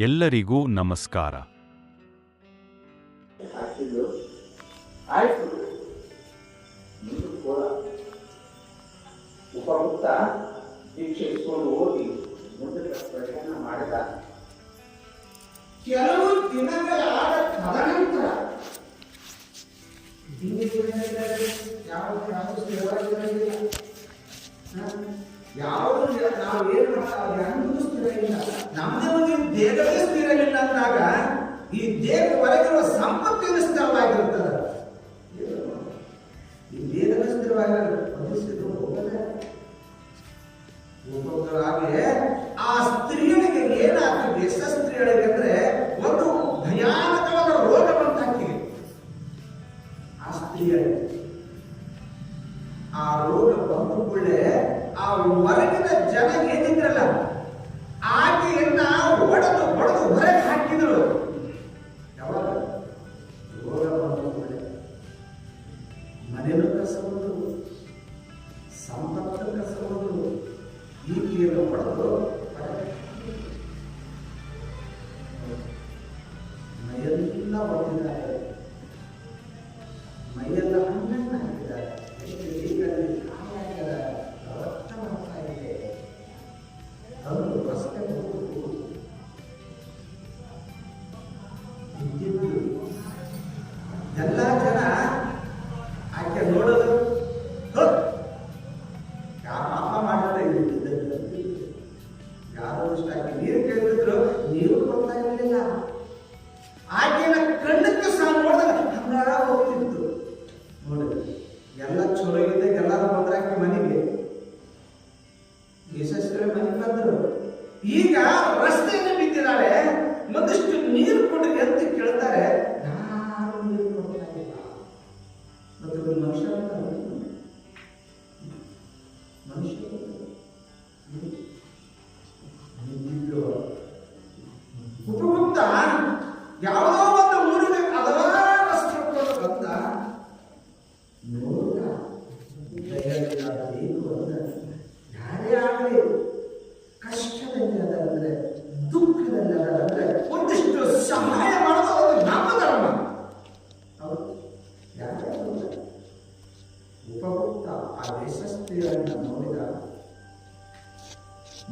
ಎಲ್ಲರಿಗೂ ನಮಸ್ಕಾರ. ಉಪಯುಕ್ತ ಶಿಕ್ಷಿಸಿಕೊಂಡು ಹೋಗಿ ಮುಂದಿನ ಪ್ರಯಾಣ ಮಾಡಿದ. ಕೆಲವು ದಿನಗಳಾದ ತದನಂತರ ಯಾವುದು ನಾವು ಏನು ಮಾಡ್ತಾವೆ ಅನ್ನೋದು ಸ್ಥಿರ ಇಲ್ಲ. ನಮ್ಮದೇ ಒಂದು ದೇಹವೇ ಸ್ಥಿರ ಇಲ್ಲ ಅಂದಾಗ ಈ ದೇಹದ ಹೊರಗಿರುವ ಸಂಪತ್ತಿನ ಸ್ಥಿರವಾಗಿರುತ್ತದೆ. ಈ ದೇಹದ ಸ್ಥಿರವಾಗಿರಲು ಹಾಗೆ ಆ ಸ್ತ್ರೀಯರಿಗೆ ಏನಾಗ್ತದೆ, ಎಷ್ಟ ಸ್ತ್ರೀಯರಿಗೆ ಅಂದ್ರೆ ಒಂದು ಭಯಾನಕವಾದ ರೋಗ ಬಂತಾಗ್ತಿದೆ ಆ ಸ್ತ್ರೀಯರಿಗೆ. ಆ ರೋಗ ಬಂದ ಕೂಡಲೇ ಆ ಹೊರಗಿನ ಜನ ಏನಿದ್ರಲ್ಲ ಆಕೆಯನ್ನ ಹೊಡೆದು ಹೊರಗೆ ಹಾಕಿದ್ರು. ಯಾವಾಗ ರೋಗ ಬಂದ ಕೂಡಲೇ ಮನೆಯನ್ನು ಕಸಬಹುದು, ಸಂಪತ್ತು ಕಸಬಹುದು, ಈಕೆಯನ್ನು ಹೊಡೆದು ಮೈಯೆಲ್ಲ ಹೊಡೆದಿದ್ದಾರೆ, ಮೈಯೆಲ್ಲ ಹಣ್ಣನ್ನು ಹಾಕಿದ್ದಾರೆ, ರಕ್ತ ಬರ್ತಾ ಇದೆ. ತಂದು ರಸ್ತೆ ಎಲ್ಲ ಜನ ಆಕೆ ನೋಡೋದು ನೀರು ಕೇಳಿದ್ರು, ನೀರು ಕೊಡ್ತಾ ಇರಲಿಲ್ಲ. ಆಕೆಯ ಕಣ್ಣಕ್ಕೆ ಸಹ ನೋಡಿದಾಗ ಹಂಗಾರ ಹೋಗ್ತಿತ್ತು. ನೋಡಿ, ಎಲ್ಲ ಚಲೋ ಇದ್ದಾಗ ಎಲ್ಲರೂ ಬಂದ್ರಾಕಿ ಮನೆಗೆ, ಯಶಸ್ವಿ ಮನೆಗೆ ಬಂದರು. ಈಗ ರಸ್ತೆಯನ್ನು ಬಿದ್ದಿದ್ದಾರೆ, ಮತ್ತಷ್ಟು ನೀರು ಕೊಡ್ರಿ ಅಂತ ಕೇಳ್ತಾರೆ, ಯಾರು ನೀರು ಕೊಡ್ತಾ ಇಲ್ಲ. ಮತ್ತು ಮನುಷ್ಯ ಉಪಯುಕ್ತ ಯಾವುದೋ ಒಂದು ಊರಿಗೆ ಅದರ ಬಂದ ನೋಡ ಯಾರೇ ಆಗಲಿ ಕಷ್ಟದಲ್ಲಿ ಅದರಂದ್ರೆ ದುಃಖದಲ್ಲಿ ಅದರಂದ್ರೆ ಒಂದಿಷ್ಟು ಸಹಾಯ ಮಾಡೋದು ಅದು ನಮ್ಮ ಧರ್ಮ. ಯಾರೇ ಉಪಯುಕ್ತ ಆ ಯಶಸ್ವಿಯನ್ನು ನೋಡಿದ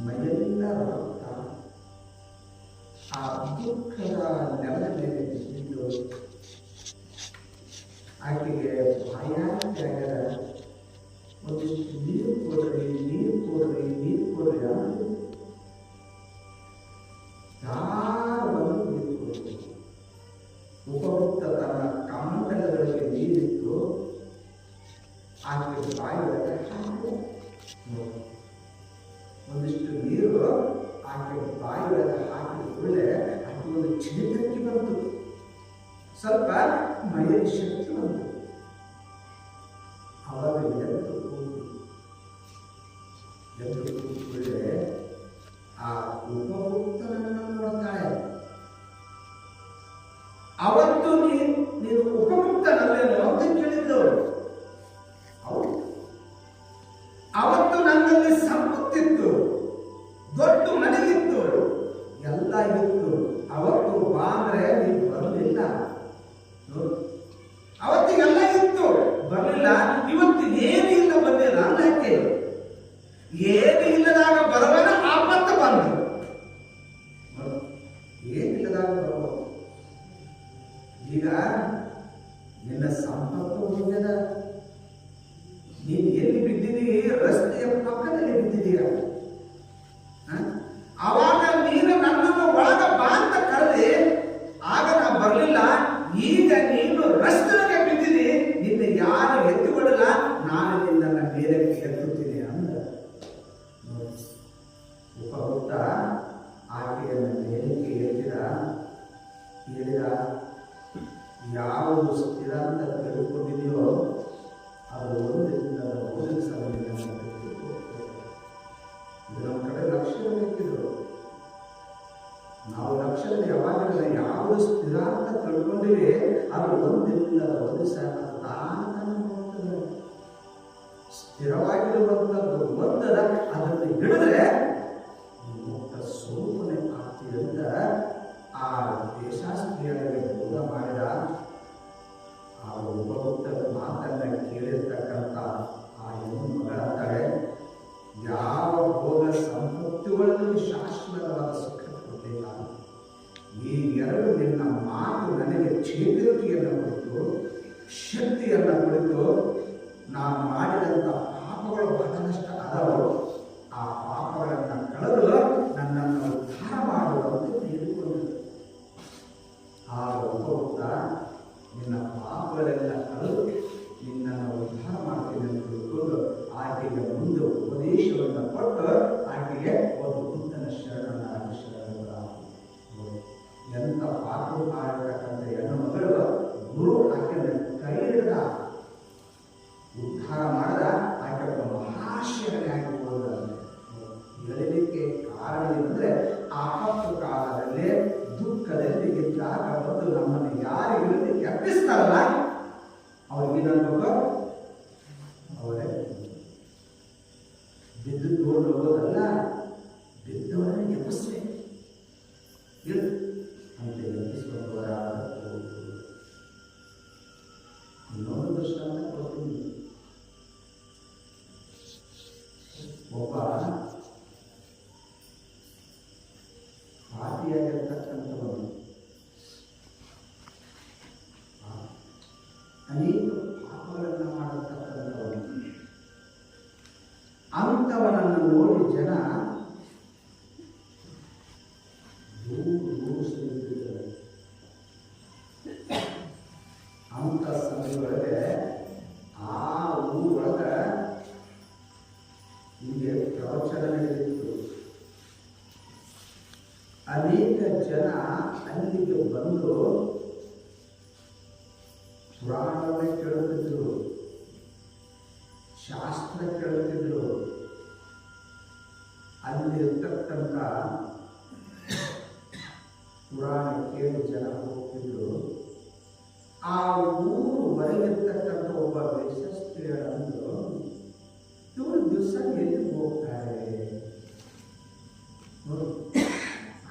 ಮೈಯೆಲ್ಲ ರಕ್ತ ಆ ದುಃಖದ ನೆಲದ ಮೇಲೆ ಬಿದ್ದು ಆಕೆಗೆ ಭಯಾನಕ ಒಂದಿಷ್ಟು ನೀರು ಕೊಡ್ರಿ, ನೀರು ಕೊಡ್ರಿ, ನೀರು ಕೊಡ್ರಿ ಅನ್ನೋದು ಯಾರು ಬಂದು ನೀರು ಕೊಡ್ರಿ. ಉಪಯುಕ್ತ ತನ್ನ ಕಮಂಡಲಗಳಿಗೆ ನೀರಿಟ್ಟು ಆಕೆಗೆ ಬಾಯಿ ಒಂದಿಷ್ಟು ನೀರು ಆಕೆ ಬಾಯಿ ಒಳಗೆ ಹಾಕಿದ ಕೂಡಲೇ ಆಕೆ ಒಂದು ಚೇತರಿಕೆ ಬಂತು, ಸ್ವಲ್ಪ ಮೈಯಲ್ಲಿ ಶಕ್ತಿ ಬಂತು. ಅವಾಗ ಎದ್ದು ಕೂಡಲೇ ಆ ಉಪಯುಕ್ತನನ್ನು ನೋಡ್ತಾಳೆ. ಅವತ್ತು ನೀನು ಉಪಯುಕ್ತನಲ್ಲೇನೋ ಅಂತ ಕೇಳಿದ್ದವರು. ಹೌದು, ಅವತ್ತು ನನ್ನಲ್ಲಿ ಸಂಪತ್ತಿತ್ತು, ದೊಡ್ಡ ಮನೆಗಿತ್ತು, ಎಲ್ಲ ಇತ್ತು. ಅವತ್ತು ಬಾ ಅಂದ್ರೆ ನೀನು ಬರಲಿಲ್ಲ. ಅವತ್ತಿಗೆಲ್ಲ ಇತ್ತು, ಬರಲಿಲ್ಲ. ಇವತ್ತು ಏನು ಇಲ್ಲ, ಬಂದಿಲ್ಲ ಅನ್ನಕ್ಕೆ. ಏನು ಇಲ್ಲದಾಗ ಬರವನ ಆಪತ್ತ ಬಂದು, ಏನಿಲ್ಲದಾಗ ಬರಬಹುದು. ಈಗ ನಿನ್ನ ಸಂಪತ್ತು ಹೋಗ್ಯದ, ನೀನು ಎಲ್ಲಿ ಬಿದ್ದಿದ್ದೀ? ರಸ್ತೆಯ ಪಕ್ಕದಲ್ಲಿ ಬಿದ್ದಿದ್ದೀಯ. ಆವಾಗ ನೀನು ನನ್ನನ್ನು ಒಳಗ ಬಾ ಅಂತ ಕರೆದಿ, ಆಗ ನಾ ಬರಲಿಲ್ಲ. ಈಗ ನೀನು ರಸ್ತೆಗೆ ಬಿದ್ದಿದಿ, ನಿನ್ನ ಯಾರು ಎತ್ತುಕೊಳ್ಳಲ್ಲ, ನಾನು ನಿನ್ನನ್ನು ಮೇಲಕ್ಕೆ ಎತ್ತುತ್ತೀನಿ ಅಂದ. ಉಪಯುಕ್ತ ಆಕೆಯನ್ನು ಮೇಲಕ್ಕೆ ಎತ್ತಿದ, ಹೇಳಿದ, ಯಾವುದು ಸ್ಥಿರ ಅಂತ ತಿಳ್ಕೊಂಡಿದೆಯೋ ಅದು ಒಂದರಿಂದ ಒಂದು ಸಮಯದಿಂದ ಇದು ನಮ್ಮ ಕಡೆ ಲಕ್ಷ್ಯ ಬೇಕಿದ್ರು. ನಾವು ಲಕ್ಷ್ಯದಲ್ಲಿ ಯಾವಾಗ ಯಾವುದು ಸ್ಥಿರ ಅಂತ ತಿಳ್ಕೊಂಡಿವಿ ಅದು ಒಂದಿಲ್ಲ ಒಂದು ಹೋಗ್ತದೆ. ಸ್ಥಿರವಾಗಿರುವಂಥದ್ದು ಒಂದರ ಅದನ್ನು ಹಿಡಿದ್ರೆ ಮುಕ್ತ ಸ್ವರೂಪನೇ ಆಗ್ತೀವಿ ಅಂತ ಶಕ್ತಿಯನ್ನ ಕುರಿತು ನಾನು ಮಾಡಿದಂಥ ಪಾಪಗಳು ಬಹಳಷ್ಟು ಅದಾವು. ಆ ಪಾಪಗಳನ್ನು ಕಳೆದು ನನ್ನನ್ನು ಉದ್ಧಾರ ಮಾಡುವಂತೆ ತಿಳಿದುಕೊಂಡರು. ಆ ಒಬ್ಬ ನಿನ್ನ ಪಾಪಗಳೆಲ್ಲ ಕಳೆದು ನಿನ್ನನ್ನು ಉದ್ಧಾರ ಮಾಡ್ತೀನಿ ಅಂತ ತಿಳ್ಕೊಂಡು ಆಕೆಗೆ ಮುಂದೆ ಉಪದೇಶವನ್ನು ಕೊಟ್ಟು ಆಕೆಗೆ ಒಂದು ಬುದ್ಧನ ಶರಣನಾಗಿ ಎಂಥ ಪಾಪಗಳು ಮಾಡಿರ್ತಕ್ಕಂಥ ಹೆಣ್ಣು ಮಗಳು ಗುರು ಆಕೆಯನ್ನು ಕೈ ಹಿಡಿದ ಉದ್ಧಾರ ಮಾಡಿದ ಆಕೆ ಒಬ್ಬ ಮಹಾಶಯನಾಗಿ ಹೋದಂತೆ ಹೇಳಲಿಕ್ಕೆ ಕಾರಣ ಏನಂದ್ರೆ ಆಪತ್ತು ಕಾಲದಲ್ಲಿ ದುಃಖದಲ್ಲಿ ಇದ್ದಾಗ ಬಂದು ನಮ್ಮನ್ನು ಯಾರು ಇರಲಿಕ್ಕೆ ಎಪ್ಪಿಸ್ತಾರಲ್ಲ ಅವ್ರಿಗೇನನ್ಬೇಕು ಅವರೇ ಬಿದ್ದು ತೋಡು ಹೋಗೋದಲ್ಲ, ಬಿದ್ದವರನ್ನ ಎಬ್ಬಿಸ್ಬೇಕು ಅಂತ ಎಬ್ಬಿಸ್ಕೊಂಡವರ ಇನ್ನೊಂದು ದೃಷ್ಟಾಂತ ಕೊಡ್ತೀನಿ. ಒಬ್ಬ ಪಾಪಿಯಾಗಿರ್ತಕ್ಕಂಥವನು ಅನೇಕ ಪಾಪಗಳನ್ನು ಮಾಡತಕ್ಕಂಥವನು. ಅಂಥವನನ್ನು ನೋಡಿ ಜನ ದೂರ ಸರಿದಿದ್ದಾರೆ. ಅಂಥ ಸಮಯದೊಳಗೆ ಆ ಊರೊಳಗ ಹೀಗೆ ಪ್ರವಚನ ನಡೆದಿತ್ತು. ಅನೇಕ ಜನ ಅಲ್ಲಿಗೆ ಬಂದು ಪುರಾಣವನ್ನೇ ಕೇಳುತ್ತಿದ್ರು, ಶಾಸ್ತ್ರ ಕೇಳುತ್ತಿದ್ರು. ಅಲ್ಲಿರ್ತಕ್ಕಂಥ ಪುರಾಣ ಕೇಳಿ ಜನ ಹೋಗ್ತಿದ್ರು. ಆ ಊರು ಹೊರಗಿರ್ತಕ್ಕಂಥ ಒಬ್ಬ ವಿಶಸ್ತ್ರೀಯರಂದು ಇವರು ದಿವಸ ಎಲ್ಲಿ ಹೋಗ್ತಾರೆ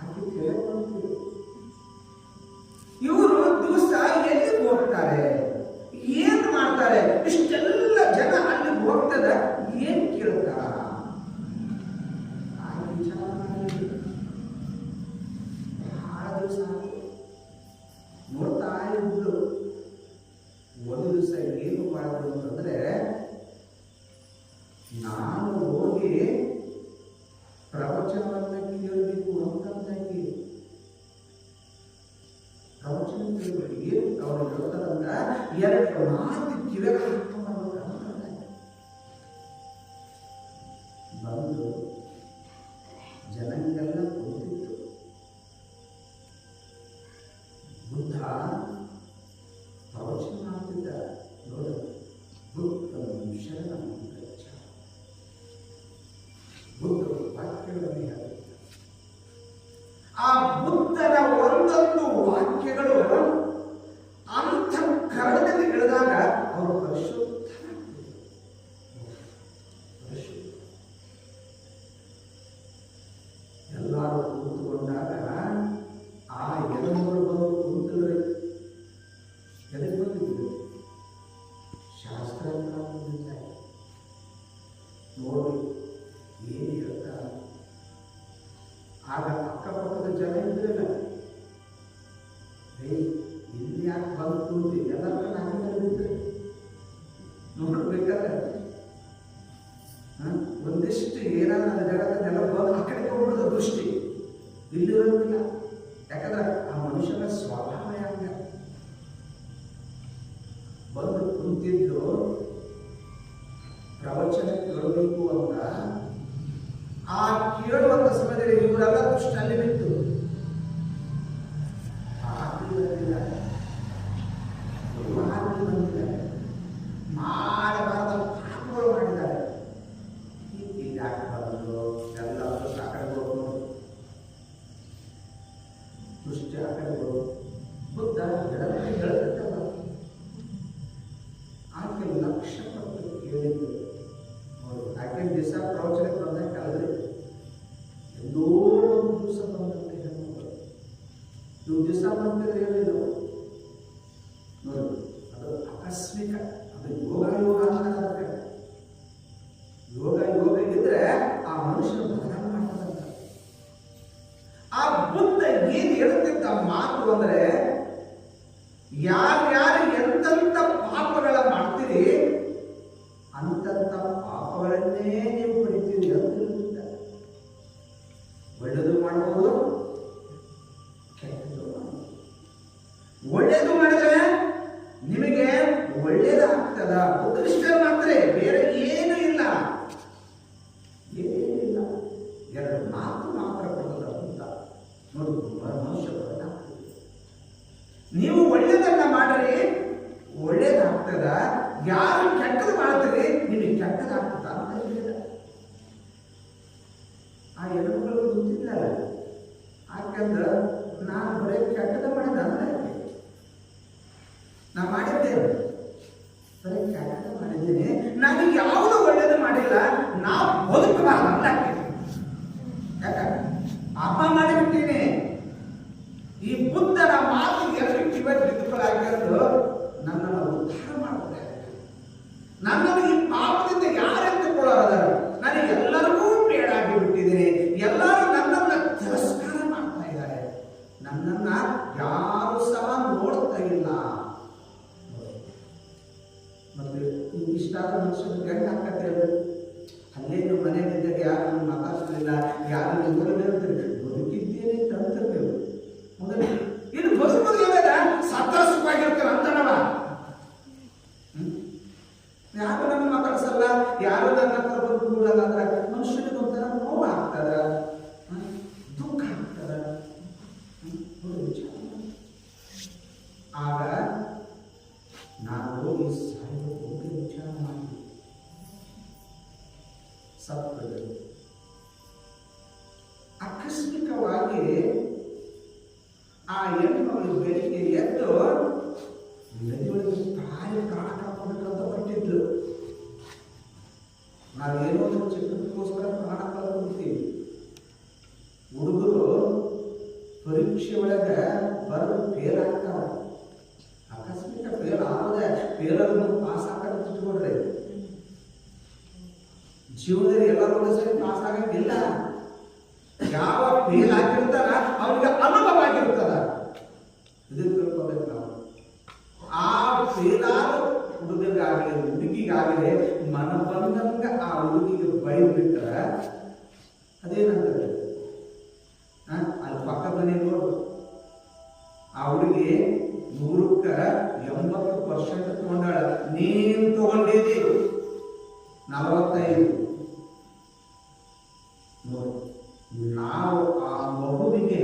ಆಕೆ ಕೇಳ್ಕೊಂಡ್ರು. ಇವರು ದಿವಸ ಎಲ್ಲಿ ಹೋಗ್ತಾರೆ, ಏನ್ ಮಾಡ್ತಾರೆ, ಇಷ್ಟೆಲ್ಲ ಜನ ಅಲ್ಲಿ ಹೋಗ್ತದ ಏನ್ ಕೇಳ್ತಾರ? ಬಹಳ ದಿವಸ ನೋಡ್ತಾ ಇದ್ರು. ಒಂದು ದಿವಸ ಏನು ಮಾಡಿದ್ರು ಅಂತಂದ್ರೆ, ನಾನು ಹೋಗಿ ಪ್ರವಚನವನ್ನ ಕೇಳಬೇಕು ಅಂತಂದಾಗಿ ಪ್ರವಚನ ಕೇಳಬೇಕು. ಏನು ಅವರು ಹೇಳ್ತಾರಂತ ಎರಡು ಮಾತು ಕಿವಿಗೆ ಬಂದು ಜನಂಗೆಲ್ಲ ಕೂತಿತ್ತು. ಬುದ್ಧ ಪ್ರವಚನ ಮಾಡ್ತಿದ್ದ. ನೋಡು, ಬುದ್ಧ ಶರಣ ಬುದ್ಧ ವಾಕ್ಯಗಳನ್ನು ಹೇಳ. ಆ ಬುದ್ಧನ ಒಂದೊಂದು ವಾಕ್ಯಗಳು ಅಂತಃಕರಣದಲ್ಲಿ ಇಳಿದಾಗ ಅವರು ಪರಿಶುದ್ಧ. ಎಲ್ಲರೂ ಕೂತುಕೊಂಡಾಗ ಆ ಎಡಮಗಳು ಬಂದು ಕೂತರು. ಎದಕ್ಕೆ ಬಂದಿದ್ರು? ಶಾಸ್ತ್ರ ಬಂದಿದ್ದಾರೆ. ನೋಡಿ ಏನು ಹೇಳ್ತಾರೆ. ಆಗ ಅಕ್ಕಪಕ್ಕದ ಜನ ಇದ್ರಲ್ಲ, ಇಲ್ಲಿ ಯಾಕೆ ಬಂದು ಕೂತಿ ಎಲ್ಲರೂ ನಾಲ್ಕು ನೋಡ್ಬೇಕಾದ್ರೆ ಒಂದಿಷ್ಟು ಏನಾದ್ರು ಜಗತ್ತನ್ನೆಲ್ಲ ಬಂದು ಆ ಕಡೆ ಹೋಗ್ಬಿಡೋದು ದೃಷ್ಟಿ ಇಲ್ಲಿರೋದಿಲ್ಲ. ಯಾಕಂದ್ರೆ ಆ ಮನುಷ್ಯನ ಸ್ವಭಾವ ಹಂಗ. ಬಂದು ಕುಂತಿದ್ದು ಪ್ರವಚನ ಕೇಳಬೇಕು ಅಂತ ಆ ಕೇಳುವಂತ ಸಮಯದಲ್ಲಿ ಇವರೆಲ್ಲ ದೃಷ್ಟಿ ಅಲ್ಲಿ ಬಿತ್ತು. ಮಾಡಬಾರದ ಪಾಪಗಳು ಮಾಡಿದ್ದಾರೆ. ಇಲ್ಲಿ ಯಾಕೆ ಬಂದು ಎಲ್ಲರೂ ಆ ಕಡೆ ಹೋಗೋದು, ದೃಷ್ಟಿ ಆ ಕಡೆ ಹೋಗೋದು. ಬುದ್ಧ ಹೇಳ್ತಿದ್ದಲ್ಲ, ಆಕೆ ಲಕ್ಷ ಪಟ್ಟು ಕೇಳಿದ್ದು. ಆಕೆ ದಿವಸ ಪ್ರವಚನಕ್ಕೆ ಬಂದಾಗ ಕಳೆದ್ರಿ ಎಲ್ಲೋ ಒಂದು ದಿವಸ ಬಂದಂತೆ ಹೆಣ್ಣು ಇವು ದಿವಸ ಬಂದಿದ್ರೆ ಹೇಳಿಲ್ಲ. ನೋಡಿ, ಅದು ಆಕಸ್ಮಿಕ, ಅದು ಯೋಗ ಅದಕ್ಕೆ ಯೋಗ ಇದ್ರೆ ಆ ಮನುಷ್ಯನ ಬದಲಾವಣೆ ಮಾಡ್ತದಂತ. ಆ ಬುದ್ಧ ಏನು ಹೇಳುತ್ತಿದ್ದ ಮಾತು ಅಂದ್ರೆ, ಯಾರ್ಯಾರು ಎಂತ ಪಾಪಗಳನ್ನೇ ನೀವು ಪಡಿತೀರಿ ಅಂತ. ಒಳ್ಳೆಯದು ಮಾಡಬಹುದು, ಕೆಟ್ಟದ್ದು ಮಾಡಬಹುದು. ಒಳ್ಳೆಯದು ಮಾಡಿದ್ರೆ ನಿಮಗೆ ಒಳ್ಳೆಯದಾಗ್ತದ, ಉತ್ಕೃಷ್ಟ ಮಾತ್ರ, ಬೇರೆ ಏನೂ ಇಲ್ಲ, ಏನಿಲ್ಲ. ಎರಡು ಮಾತು ಮಾತ್ರ ಕೊಡೋದ ಅಂತ ನೋಡಿ, ಮನುಷ್ಯ ಬರೋದಾಗ್ತದೆ. ನೀವು ಒಳ್ಳೆಯದನ್ನ ಮಾಡ್ರಿ, ಒಳ್ಳೇದಾಗ್ತದ. ಯಾರು ಕೆಟ್ಟದ್ದು ಮಾಡ್ತೀರಿ ನಿಮಗೆ ಕೆಟ್ಟದಾಗ್ತದ ಅಂತ ಹೇಳಿದ. ಆ ಎಲುಬುಗಳು ಗೊತ್ತಿಲ್ಲಲ್ಲ, ಯಾಕಂದ್ರೆ ನಾನು ಬರೀ ಕೆಟ್ಟದ ಮಾಡಿದ ಅಂದ್ರೆ ನಾ ಮಾಡಿದ್ದೇನೆ, ಬರೀ ಕೆಟ್ಟದ ಮಾಡಿದ್ದೀನಿ, ನಾನು ಯಾವುದು ಒಳ್ಳೇದು ಮಾಡಿಲ್ಲ, ನಾವು ಬದುಕಬಾರ್ದು ಅಂತ ಯಾಕ ಪಾಪ ಮಾಡಿಬಿಟ್ಟೀನಿ. ಈ ಬುದ್ಧನ ಮಾತು ಎಷ್ಟು ಕಿವಿಕೊಳ್ಳಾಗಿರೋದು ನನ್ನನ್ನು ಉದ್ಧಾರ ಮಾಡುತ್ತೆ. ನನ್ನನ್ನು ಈ ಪಾಪದಿಂದ ಯಾರೆಂದುಕೊಳ್ಳೋದ, ನನಗೆ ಎಲ್ಲರಿಗೂ ಬೇಡಾಗಿ ಬಿಟ್ಟಿದ್ದೀನಿ, ಎಲ್ಲರೂ ನನ್ನನ್ನು ತಿರಸ್ಕಾರ ಮಾಡ್ತಾ ಇದ್ದಾರೆ, ನನ್ನನ್ನ ಯಾರು ಸಹ ನೋಡ್ತಾ ಇಲ್ಲ. ಮತ್ತೆ ಇಷ್ಟಾದ ಮನುಷ್ಯನ ಗಂಡ ಹಾಕತ್ತೇವೆ, ಅಲ್ಲೇ ನೀವು ಮನೆಯಲ್ಲಿದ್ದಾಗ ಯಾರು ಮಾತಾಡ್ತಿಲ್ಲ, ಯಾರು ಮೊದಲನೇ ಬದುಕಿದ್ದೇನೆ ಅಂತರ್ತೇವೆ. ಮೊದಲು ಇನ್ನು ಬದುಕೋದು ಏನಾದ ಸತ್ತ ಸುಖವಾಗಿರ್ತೇವೆ ಅಂತನವ. ಯಾರು ನನ್ನ ಮಾತಾಡ್ಸಲ್ಲ, ಯಾರು ನನ್ನ ಹತ್ರ ಬಂದು ಕೂಡಲ್ಲ ಅಂದ್ರೆ ಮನುಷ್ಯನಿಗೆ ಒಂಥರ ನೋವು ಆಗ್ತದ, ದುಃಖ ಆಗ್ತದ. ಆಗ ನಾನು ಹೋಗಿ ಸಾಯೋದು ವಿಚಾರ ಮಾಡಿ ಸತ್ತದ. ಆಕಸ್ಮಿಕವಾಗಿ ಆ ಹೆಣ್ಣು ಬೆಳಿಗ್ಗೆ ಎದ್ದು ನದಿಯೊಳಗೆ ತಾಯಿ ಪ್ರಾಣ ಕಾಪಾಡಬೇಕಂತ ಪಟ್ಟಿದ್ಲು. ನಾವೇನೋ ಒಂದು ಚಿತ್ರಕ್ಕೋಸ್ಕರ ಪ್ರಾಣ ಕಳ್ಕೊಳ್ತೀವಿ. ಹುಡುಗರು ಪರೀಕ್ಷೆ ಒಳಗೆ ಬರೆದು ಫೇಲ್ ಆಗ್ತಾರ, ಆಕಸ್ಮಿಕ ಫೇಲ್ ಆಗೋದೆ, ಫೇಲ್ ಆದ್ರೂ ಪಾಸ್ ಹಾಕೋದು ತಿಳ್ಕೊಡ್ರಿ. ಜೀವನದಲ್ಲಿ ಎಲ್ಲರೂ ಸರಿ ಪಾಸ್ ಆಗಂಗಿಲ್ಲ. ಯಾವ ಫೇಲ್ ಆಗಿರ್ತಾರ ಅವನಿಗೆ ಅನುಭವ ಆಗಿರ್ತದ, ಇದನ್ನು ತಿಳ್ಕೊಬೇಕು ನಾವು. ಆ ಫೇಲಾದ ಹುಡುಗರಿಗಾಗಲಿ ಹುಡುಗಿಗಾಗಲಿ ಮನ ಬಂದಂಗ ಆ ಹುಡುಗಿಗೆ ಬೈದು ಬಿಟ್ಟ ಅದೇನಂತದೆ, ಅಲ್ಲಿ ಪಕ್ಕ ಮನೆ ನೋಡು, ಆ ಹುಡುಗಿ 100ಕ್ಕೆ 80% ತಗೊಂಡಾಳ, ನೀನ್ ತಗೊಂಡಿದ್ದಿ 45. ನಾವು ಆ ಮಗುವಿಗೆ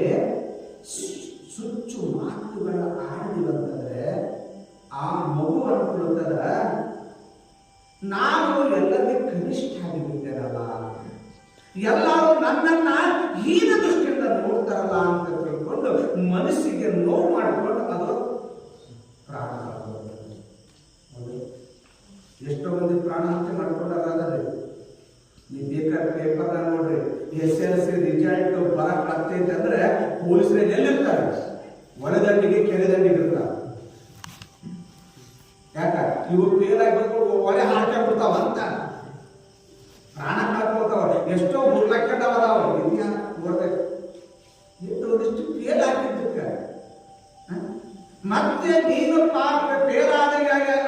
ಸುಚ್ಚು ಮಾತುಗಳ ಆಡಿದಿವಂತಂದ್ರೆ ಆ ಮಗು ಅನ್ಕೊಳ್ಳುತ್ತದ ನಾನು ಎಲ್ಲರಿಗೂ ಕನಿಷ್ಠ ಆಗಿಬಿಟ್ಟೆನಲ್ಲ, ಎಲ್ಲರೂ ನನ್ನನ್ನ ಹೀನ ದೃಷ್ಟಿಯಿಂದ ನೋಡ್ತಾರಲ್ಲ ಅಂತ ತಿಳ್ಕೊಂಡು ಮನಸ್ಸಿಗೆ ನೋವು ಮಾಡಿಕೊಂಡು ಅದು ಪ್ರಾಣ ಕಳ್ಕೊಳ್ಳುತ್ತದೆ. ಎಷ್ಟೋ ಮಂದಿ ಪ್ರಾಣ ಹತ್ಯೆ ಮಾಡ್ಕೊಂಡಾಗದ್ರಿ. ನೀವು ಬೇಕಾದ್ರೆ ಪೇಪರ್ ನೋಡ್ರಿ, SLC ರಿಸಲ್ಟ್ ಬರಕ್ ಆಗ್ತೈತೆ ಅಂದ್ರೆ ಪೊಲೀಸರೇ ಎಲ್ಲಿರ್ತಾರೆ, ಒಳದಂಡಿಗೆ ಕೆರೆದಂಡಿಗೆ ಇರ್ತಾರೆ. ಯಾಕ ಇವು ಫೇಲ್ ಆಗಬೇಕು, ಒಲೆ ಹಾಕ್ಬಿಡ್ತಾವ ಅಂತ ಪ್ರಾಣ ಕಳ್ಕೊಳ್ತಾವ. ಎಷ್ಟೋ ಮುರ್ಲಕ್ಕಂಡವದಾವ ನೋಡ್ಬೇಕು, ಒಂದಿಷ್ಟು ಫೇಲ್ ಆಗಿದ್ದಕ್ಕ ಮತ್ತೆ ನೀನು ಫೇಲ್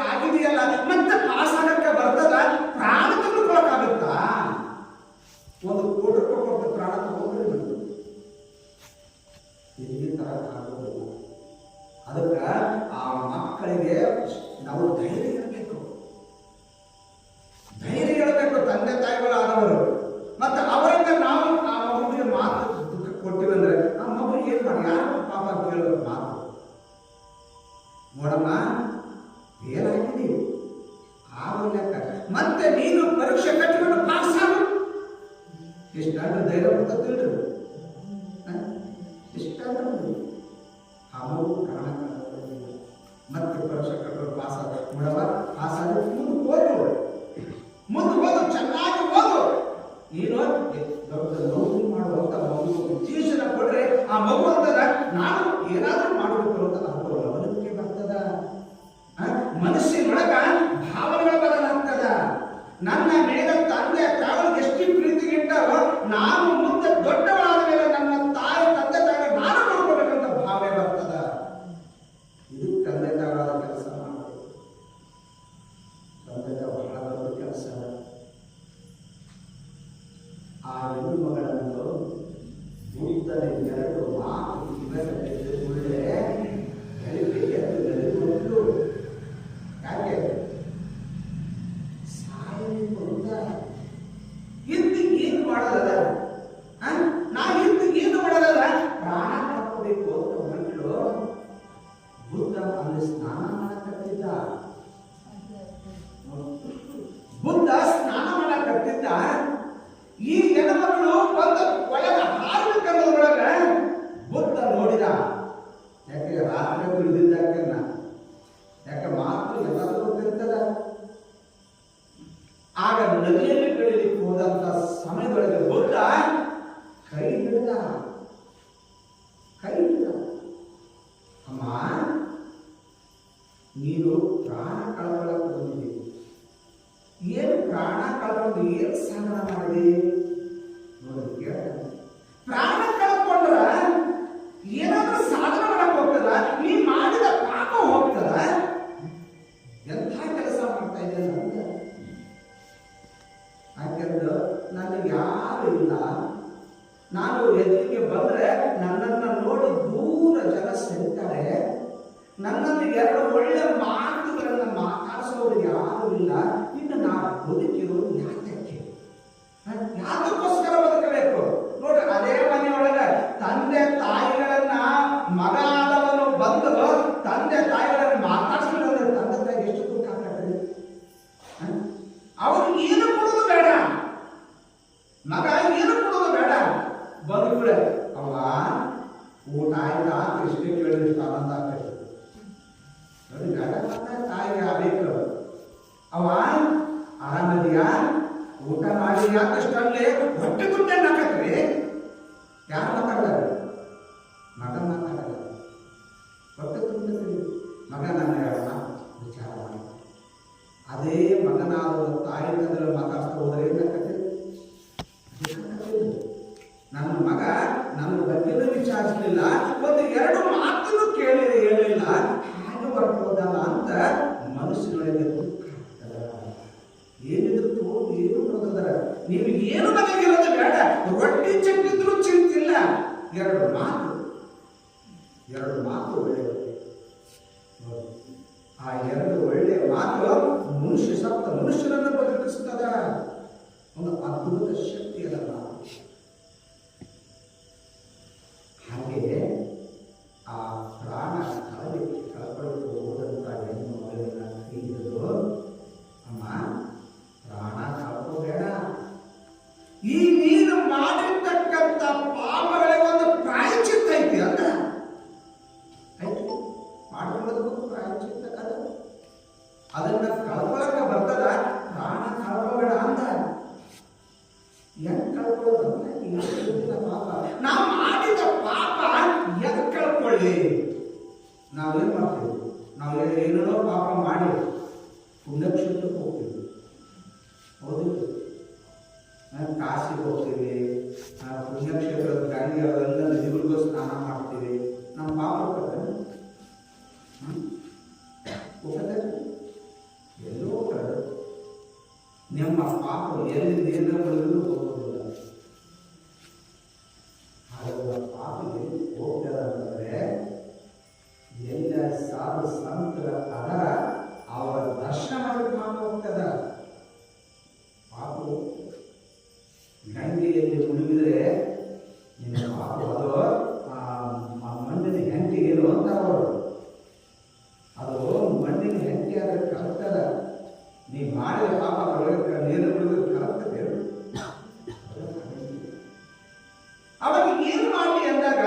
ಆಗಿದೆಯಲ್ಲ, ಮತ್ತೆ ಪಾಸ್ ಆಗಕ್ಕೆ ಬರ್ತದ, ಪ್ರಾಣ ತೆಗೆದುಕೊಳ್ಳಕ್ಕಾಗುತ್ತಾ? 1 ಕೋಟಿ ರೂಪಾಯಿ ಕೊಟ್ಟು ಪ್ರಾಣ ತಗೊಂಡ್ರೆ ಬಂತು, ಈ ತರ ಆಗೋದಿಲ್ಲ. ಅದಕ್ಕೆ ಆ ಮಕ್ಕಳಿಗೆ ನಾವು ಧೈರ್ಯ ಇರಬೇಕು, ಧೈರ್ಯ ಇರಬೇಕು. ತಂದೆ ತಾಯಿಗಳಾದವರು ಮತ್ತೆ ಅವರಿಂದ ನಾವು ಆ ಮಗುವಿಗೆ ಮಾತು ದುಃಖ ಕೊಟ್ಟಿವಂದ್ರೆ ಆ ಮಗು ಏನ್ ಮಾಡಿ, ಯಾರು ಪಾಪ ಕೇಳೋದು ಮಾತು ನೋಡಮ್ಮ ಏನಾಗಿದ್ದೀವಿ ಆಗೋಲ್ಲ, ಮತ್ತೆ ನೀನು ಪರೀಕ್ಷೆ ಕಟ್ಟಿಕೊಂಡು ಪಾಸ್ ಆಗು. ಎಷ್ಟಾದ್ರೂ ಧೈರ್ಯ ಬರ್ತದಿಲ್ರಿ, ಎಷ್ಟಾದ್ರೂ ಆ ಮಗು ಪ್ರಾಣ ಮತ್ತೆ ಪರೀಕ್ಷೆ ಕಟ್ಟಿಕೊಂಡು ಪಾಸ್ ಆಗ ನೋಡವ, ಪಾಸ್ ಆಗ ಮುಂದೆ ಓದು, ಚೆನ್ನಾಗಿ ಓದು. ಏನೋ ದೊಡ್ಡ ನೌಕರಿ ಮಾಡುವಂತ ಮಗು ಉದ್ದೇಶನ ಕೊಡ್ರೆ ಆ ಮಗು ಅಂತದ ನಾನು ಏನಾದ್ರೂ ಮಾಡಬೇಕು ಅಂತ ಅವನಿಗೆ ಬರ್ತದ. ಮನಸ್ಸಿನೊಳಗ ಭಾವನೆಗಳ ಬದಲಾಗ್ತದ. ನನ್ನ ಮೇಲೆ ತಂದೆ ತಾಯಿಗಳು ಎಷ್ಟು ಪ್ರೀತಿಗಿಟ್ಟಾರೋ ನಾನು ಮುಂದೆ ದೊಡ್ಡವಳಾದ ಮೇಲೆ ನನ್ನ ತಾಯಿ ತಂದೆ ತಾಯಿ ನಾನು ನೋಡ್ಕೋಬೇಕಂತ ಭಾವನೆ ಬರ್ತದ. ಇದು ತಂದೆ ತಾಯಿಗಳಾದ ಕೆಲಸ ಮಾಡಬೇಕು. ತಂದೆ ತಾಯಿ ಬಹಳ ದೊಡ್ಡ ಕೆಲಸ. ಹೋದ ಮಕ್ಕಳು ಬುದ್ಧ ಅಲ್ಲಿ ಸ್ನಾನ ಮಾಡಕತ್ತಿದ್ದ. ಬುದ್ಧ ಸ್ನಾನ ಮಾಡಕತ್ತಿದ್ದ. ಈ ಹೆಣ್ಮಕ್ಳು ಬಂದ ಒಳಗ ಹಾರಬೇಕನ್ನೋದ್ರೊಳಗ ಬುದ್ಧ ನೋಡಿದ. ಯಾಕೆ ರಾತ್ರಿ ತಿಳಿದಿದ್ದಾಕೆನ್ನ, ಯಾಕೆ ಮಾತು ಎಲ್ಲರೂ ಗೊತ್ತಿರ್ತದ. ಆಗ ನದಿಯಲ್ಲಿ ಬೆಳಿಲಿಕ್ಕೆ ಹೋದಂತ ಸಮಯದೊಳಗೆ ಬುದ್ಧ ಕೈ ಹಿಡಿದ. ಅಮ್ಮ, ನೀನು ಪ್ರಾಣ ಕಳ್ಕೊಳ್ಳಕ್ಕೆ ಬಂದಿದ್ದೀವಿ. ಏನು ಪ್ರಾಣ ಕಳ್ಕೊಂಡು ಏನು ಸಾಧನ ಮಾಡಿದೆ ನೋಡಿ ಕೇಳ್ತಾನೆ. ಪ್ರಾಣ ಕಳ್ಕೊಂಡ್ರ ಏನಾದ್ರೂ ಸಾಧನ ಮಾಡಕ್ ಹೋಗ್ತದ? ನೀ ಮಾಡಿದ ಪಾಪ ಹೋಗ್ತದ? ಎಂಥ ಕೆಲಸ ಮಾಡ್ತಾ ಇದ್ದೇನೆ ಅಂತ. ಯಾಕೆಂದ್ರೆ ನನಗೆ ಯಾರು ಇಲ್ಲ. ನಾನು ಎದುರಿಗೆ ಬಂದ್ರೆ ನನ್ನನ್ನು ನೋಡಿ ದೂರ ಜನ ಸರಿತಾರೆ. ನನ್ನನ್ನು ಎರಡು ಒಳ್ಳೆ ಮಾತುಗಳನ್ನು ಮಾತಾಡಿಸೋರು ಯಾರು ಇಲ್ಲ. ಇನ್ನು ನಾನು ಬದುಕಿರೋದು ಯಾತಕ್ಕೆ? ಯಾತಕ್ಕೋಸ್ಕರ ಬದುಕಬೇಕು? ನೋಡ್ರಿ, ಅದೇ ಮನೆಯೊಳಗ ತಂದೆ ತಾಯಿಗಳನ್ನ ಮಗ ಆದವನು ಬಂದು ತಂದೆ ತಾಯಿಗಳನ್ನ ಮಾತಾಡಿಸ್ಕೊಂಡ್ರೆ ತಂದೆ ತಾಯಿಗೆ ಎಷ್ಟು ದುಃಖ ಆಗ್ತದೆ. ಅವ್ರು ಏನು ಕೊಡೋದು ಬೇಡ, ಮಗ ಏನು ಕೊಡೋದು ಬೇಡ. ಬಂದ್ಬಿಡ, ಅವ್ವ ಊಟ ಆಯ್ತಾ ಇಷ್ಟೇ ಕೇಳಿದ್ರೆ ಆನಂದ ಆಗ್ತದೆ. ನೋಡಿ, ಬೇಡ ತಾಯಿಗೆ ಆಗಬೇಕು. ಅವ ಆರಾಮದಿಯಾ, ಊಟ ಮಾಡಿ ಯಾಕಷ್ಟಲ್ಲೇ ಹೊಟ್ಟೆ ತುಂಡೆ ಹಾಕತ್ರಿ. ಯಾರು ಮಾತಾಡ್ತಾರೆ? ಮಗನ ಮಾತಾಡಲ್ಲ. ಹೊಟ್ಟೆ ತುಂಬಿದ್ರಿ ಮಗ ನನ್ನ ವಿಚಾರ ಮಾಡಿ. ಅದೇ ಮಗನಾದ ತಾಯಿ ತಂದ್ರೆ ಮಾತಾಡ್ತಾ ಹೋದ್ರೆ ಏನಾಗತ್ತೆ? ನನ್ನ ಮಗ ನನ್ನ ಬಗ್ಗೆನೂ ವಿಚಾರಿಸಲಿಲ್ಲ, ಒಂದು ಎರಡು ಮಾತನ್ನು ಹೇಳಿಲ್ಲ, ಹಾಗೆ ಬರ್ಬೋದಲ್ಲ ಅಂತ ಮನಸ್ಸಿನೊಳಗೆ ದುಃಖ ಆಗ್ತದ. ಏನಿದ್ರು ತೋರು ಏನು ಬರೋದರ. ನೀವು ಏನು ಮನೆಗಿರೋದು ಬೇಡ, ರೊಟ್ಟಿ ಚೆಟ್ಟಿದ್ರು ಚಿಂತಿಲ್ಲ. ಎರಡು ಮಾತು ಒಳ್ಳೆಯ. ಆ ಎರಡು ಒಳ್ಳೆಯ ಮಾತು ಮನುಷ್ಯರನ್ನು ಬದುಕಿಸ್ತದ. ಒಂದು ಅದ್ಭುತ ಶಕ್ತಿ ಅದಲ್ಲ. ಹಾಗೆಯೇ ಆ ಪ್ರಾಣ ಕಳ್ಕೊಳ್ಳಿಕ್ಕೆ ಹೋದಂತ ಹೆಣ್ಣು ಮಗಳಿನ ಹಿಡಿದು, ಅಮ್ಮ ಪ್ರಾಣ ಕಳ್ಕೋಬೇಡ. ಈ ನೀನು ಮಾಡಿರ್ತಕ್ಕಂಥ ಪಾಪಗಳಿಗೆ ಒಂದು ಪ್ರಾಯಶ್ಚಿತ್ತ ಐತಿ ಅಂತ ಐತಿ. ಮಾಡ್ಕೊಳ್ಳೋದಕ್ಕೂ ಪ್ರಾಯಶ್ಚಿತ್ತ ಅದು. ಅದನ್ನ ಕಳ್ಕೊಳಕ ಬರ್ತದ. ಪ್ರಾಣ ಕಳ್ಕೋಬೇಡ ಅಂತ ಹೆಂಗ್ ಕಳ್ಕೊಳ್ಳೋದು? ಪಾಪ ನಾವು ಮಾಡಿದ ಪಾಪ ಎದ್ ಕಳ್ಕೊಳ್ಳಿ. ನಾವೇನ್ ಮಾಡ್ತೀವಿ? ನಾವು ಏನೇನೋ ಪಾಪ ಮಾಡಿ ಪುಣ್ಯಕ್ಷೇತ್ರಕ್ಕೆ ಹೋಗ್ತೀವಿ, ಹೌದಿಲ್ಲ? ಕಾಶಿಗೆ ಹೋಗ್ತೀವಿ, ಪುಣ್ಯಕ್ಷೇತ್ರದ ಗಂಗೆ ಅವೆಲ್ಲ ನದಿಗಳಿಗೂ ಸ್ನಾನ ಮಾಡ್ತೀವಿ. ನಮ್ಮ ಪಾಪ ಹೋಗತ್ತೆ ಎಲ್ಲೋ ಕಡೆ. ನಿಮ್ಮ ಪಾಪ ಎಲ್ಲಿ ನೀರಿನ ಬಳಿಗೂ ಹೋಗೋದಿಲ್ಲ. ಹಾಗೆ ಪಾಪ ಎಲ್ಲಿ ಹೋಗ್ತದ ಅಂತಂದ್ರೆ, ಎಲ್ಲ ಸಾಧು ಸಂತರ ಅದರ ಅವರ ದರ್ಶನ ಮಾಡಿ ಪಾಪ ಹೋಗ್ತದ. ಪಾಪ ಗಂಗೆಯಲ್ಲಿ ಮುಳುಗಿದ್ರೆ ನಿನ್ನ ಪಾಪ ಅದು ಮಣ್ಣಿನ ಹೆಂಟಿ ಏನು ಅಂತ ಅವರು, ಅದು ಮಣ್ಣಿನ ಹೆಂಟಿ ಆದ್ರೆ ಕಲ್ತದ. ನೀ ಮಾಡಿದ ಪಾಪ ಅದರೊಳಗೆ ನೀರು ಮುಳುಗಿದ್ರೆ ಕಲಗ್ತದೆ. ಅವಾಗ ಏನು ಮಾಡಿ ಅಂದಾಗ,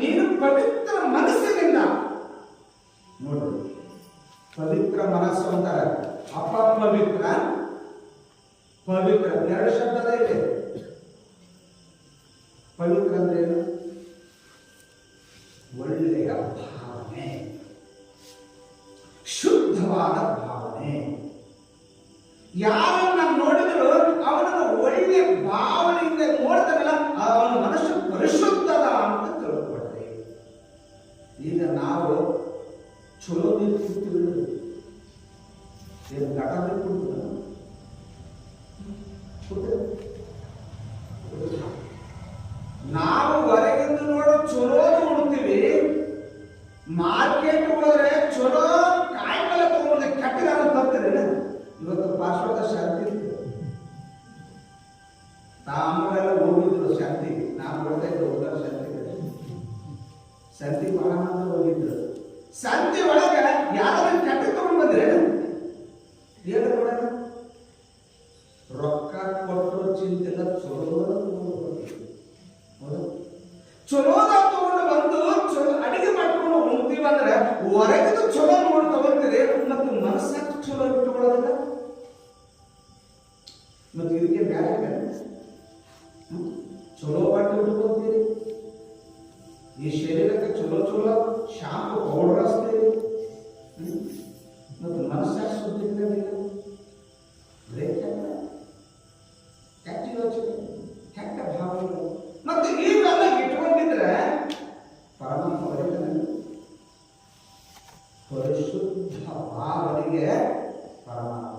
ನೀನು ಪವಿತ್ರ ಮನಸ್ಸಿನಿಂದ ನೋಡು. ಪವಿತ್ರ ಮನಸ್ಸು ಅಂತಾರೆ, ಅಪವಿತ್ರ ಪವಿತ್ರ ಎರಡು ಶಬ್ದದ ಇದೆ. ಪವಿತ್ರ ಅಂದ್ರೆ ಏನು? ಒಳ್ಳೆಯ ಭಾವನೆ, ಶುದ್ಧವಾದ ಭಾವನೆ. ಯಾರನ್ನ ನೋಡಿದ್ರು ಅವನನ್ನು ಒಳ್ಳೆ ಭಾವನೆಯಿಂದ ನೋಡ್ತಾನಲ್ಲ, ಅವನ ಮನಸ್ಸು ಪರಿಶುದ್ಧದ ಅಂತ ತಿಳ್ಕೊಳ್ತೇವೆ. ಈಗ ನಾವು ಚಲೋ ನೀರು ಕುಡ್ತೀವಿ, ಏನು ಘಟ ನೀರು ಕುಡ್ತೀವಿ. ನಾವು ಹೊರಗಿಂದ ನೋಡೋ ಚಲೋ ಉಣ್ತೀವಿ, ಮಾರ್ಕೆಟ್ ಹೋದ್ರೆ ಚಲೋ ಕಾಯಿಪಲ್ಯ ತಗೊಂಡ್ರೆ ಕೆಟ್ಟಗಾರ ತರ್ತೀರಿ. ಇವತ್ತು ಪಾರ್ಶ್ವದ ಶಾಂತಿ ತಾಮರೆಲ್ಲ ಹೋಗಿದ್ರು ಶಾಂತಿ, ನಾವು ಬರ್ತಾ ಇದ್ದು ಹೋದ ಶಾಂತಿ ಬಹಳ ಮಂದಿ ಹೋಗಿದ್ರು. ಸಂತೆ ಒಳಗ ಯಾರಾದ್ರೂ ಕೆಟ್ಟ ತಗೊಂಡ್ ಬಂದ್ರೆ ಏನು ನೋಡೋಣ, ರೊಕ್ಕ ಕೊಟ್ಟರು ಚಿಂತೆಲ್ಲ ಚಲೋದ ತಗೊಂಡು ಬಂದು ಚಲೋ ಅಡಿಗೆ ಮಾಡ್ಕೊಂಡು ಉಣ್ತೀವಂದ್ರೆ ಹೊರಗಿದು ಚಲೋ ನೋಡಿ ತಗೊಳ್ತೀರಿ, ಮತ್ತು ಮನಸ್ಸಾಗ ಚಲೋ ಇಟ್ಟುಕೊಳ್ಳೋದಿಲ್ಲ. ಮತ್ತು ಇದಕ್ಕೆ ಬೇರೆ ಚಲೋ ಬಟ್ಟೆ ಉಟ್ಕೊತೀರಿ, ಈ ಶರೀರಕ್ಕೆ ಚಲೋ ಚಲೋ ಶಾಂಪು ಪೌಡರ್ ಹಚ್ತೀರಿ, ಮತ್ತು ಮನಸ್ಸಾಗ ಸುದ್ದಿ ಕೆಟ್ಟ ಯೋಚನೆ, ಕೆಟ್ಟ ಭಾವನೆಗಳು, ಮತ್ತು ಇವೆಲ್ಲ ಇಟ್ಕೊಂಡಿದ್ರೆ ಪರಮಾತ್ಮ ಪರಿಶುದ್ಧ ಭಾವನೆಗೆ ಪರಮಾತ್ಮ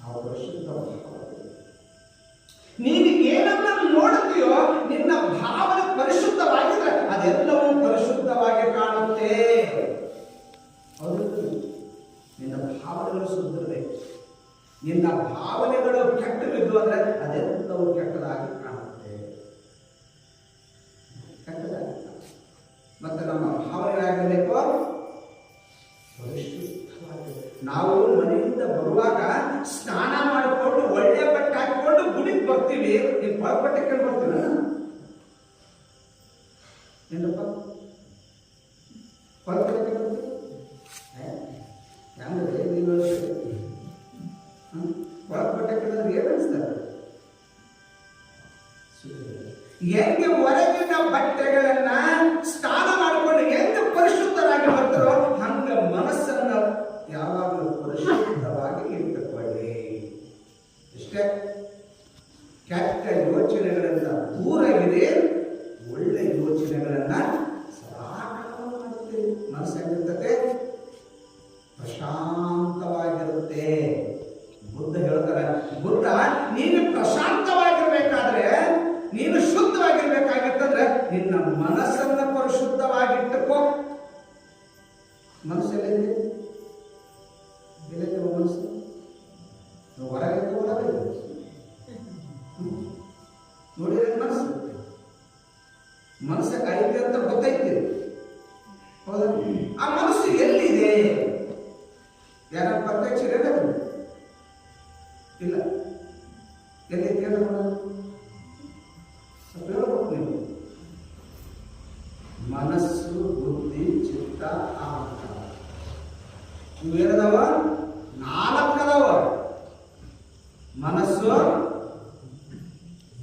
ನಾವು ಪರಿಶುದ್ಧ ನೀನು ಏನನ್ನ ನೋಡುತ್ತೀಯೋ ನಿನ್ನ ಭಾವನೆ ಪರಿಶುದ್ಧವಾಗಿದ್ರೆ ಅದೆಲ್ಲವೂ ಪರಿಶುದ್ಧವಾಗಿ ಕಾಣುತ್ತೆ. ಹೌದು, ನಿನ್ನ ಭಾವನೆಗಳು ಶುದ್ಧಬೇಕು. ನಿನ್ನ ಭಾವನೆಗಳು ಕೆಟ್ಟ ಬಿದ್ದು ಅಂದ್ರೆ ಅದೆಲ್ಲವೂ ಕೆಟ್ಟದಾಗಿ ಕಾಣುತ್ತೆ, ಕೆಟ್ಟದಾಗಿ. ಮತ್ತೆ ನಮ್ಮ ಭಾವನೆಗಳಾಗಿರಬೇಕು ಪರಿಶುದ್ಧವಾಗಿ. ನಾವು ಮನೆಯಿಂದ ಬರುವಾಗ ಸ್ನಾನ ಮಾಡಿಕೊಂಡು ಒಳ್ಳೆ ಬಟ್ಟೆ ಹಾಕಿಕೊಂಡು ಗುಡಿಗೆ ಬರ್ತೀವಿ. ನೀವು ಬಟ್ಟೆ ಕೇಳಿ ಬರ್ತೀವಿ ಏನಪ್ಪ ಬಟ್ಟೆ ಕೇಳ್ತೀವಿ ಹೆಂಗ್ರೆ ನೀವು ಬಟ್ಟೆ ಕೇಳಿದ್ರೆ ಏನು ಅನಿಸ್ತಾರೆ? ಹೆಂಗೆ ಹೊರಗಿನ ಬಟ್ಟೆಗಳನ್ನ ಸ್ನಾನ ಮಾಡಿಕೊಂಡು ಹೆಂಗೆ ಪರಿಶುದ್ಧರಾಗಿ ಬರ್ತಾರೋ ಹಂಗ ಮನಸ್ಸನ್ನ ಯಾವಾಗಲೂ ಪರಿಶುದ್ಧವಾಗಿ ಇಟ್ಟುಕೊಳ್ಳಿ. ಇಷ್ಟೇ. ಕೆಟ್ಟ ಯೋಚನೆಗಳಿಂದ ದೂರ ಇದೆ, ಒಳ್ಳೆ ಯೋಚನೆಗಳನ್ನ ಸದಾ ಮಾಡುತ್ತೆ. ಮನಸ್ಸಾಗಿರ್ತದೆ, ಪ್ರಶಾಂತವಾಗಿರುತ್ತೆ. ಬುದ್ಧ ಹೇಳ್ತಾರೆ, ಬುದ್ಧ ನೀನು ಪ್ರಶಾಂತವಾಗಿರ್ಬೇಕಾದ್ರೆ, ನೀನು ಶುದ್ಧವಾಗಿರ್ಬೇಕಾಗಿತ್ತಂದ್ರೆ ನಿನ್ನ ಮನಸ್ಸನ್ನ ಪರಿಶುದ್ಧವಾಗಿಟ್ಟುಕೋ. ಮನಸ್ಸೆಲ್ಲಿದೆ? ಎಲ್ಲಿದೆ ಮನಸ್ಸು? ಹೊರಗೆ ಒಳಗೆ ನೋಡಿದ್ರೆ ಮನಸ್ಸು ಮನಸ್ಸ ಐತೆ ಅಂತ ಗೊತ್ತೈತಿ. ಹೌದಾ? ಆ ಮನಸ್ಸು ಎಲ್ಲಿದೆ? ಯಾರ ಪ್ರತ್ಯಕ್ಷ ಇಲ್ಲ. ಎಲ್ಲಿ ಹೇಳ್ಬೇಕು ನೀವು? ಮನಸ್ಸು, ಬುದ್ಧಿ, ಚಿತ್ತ, ಅಹಂಕಾರ ಇವೇನದಾವ? 4 ಅದಾವ. ಮನಸ್ಸು,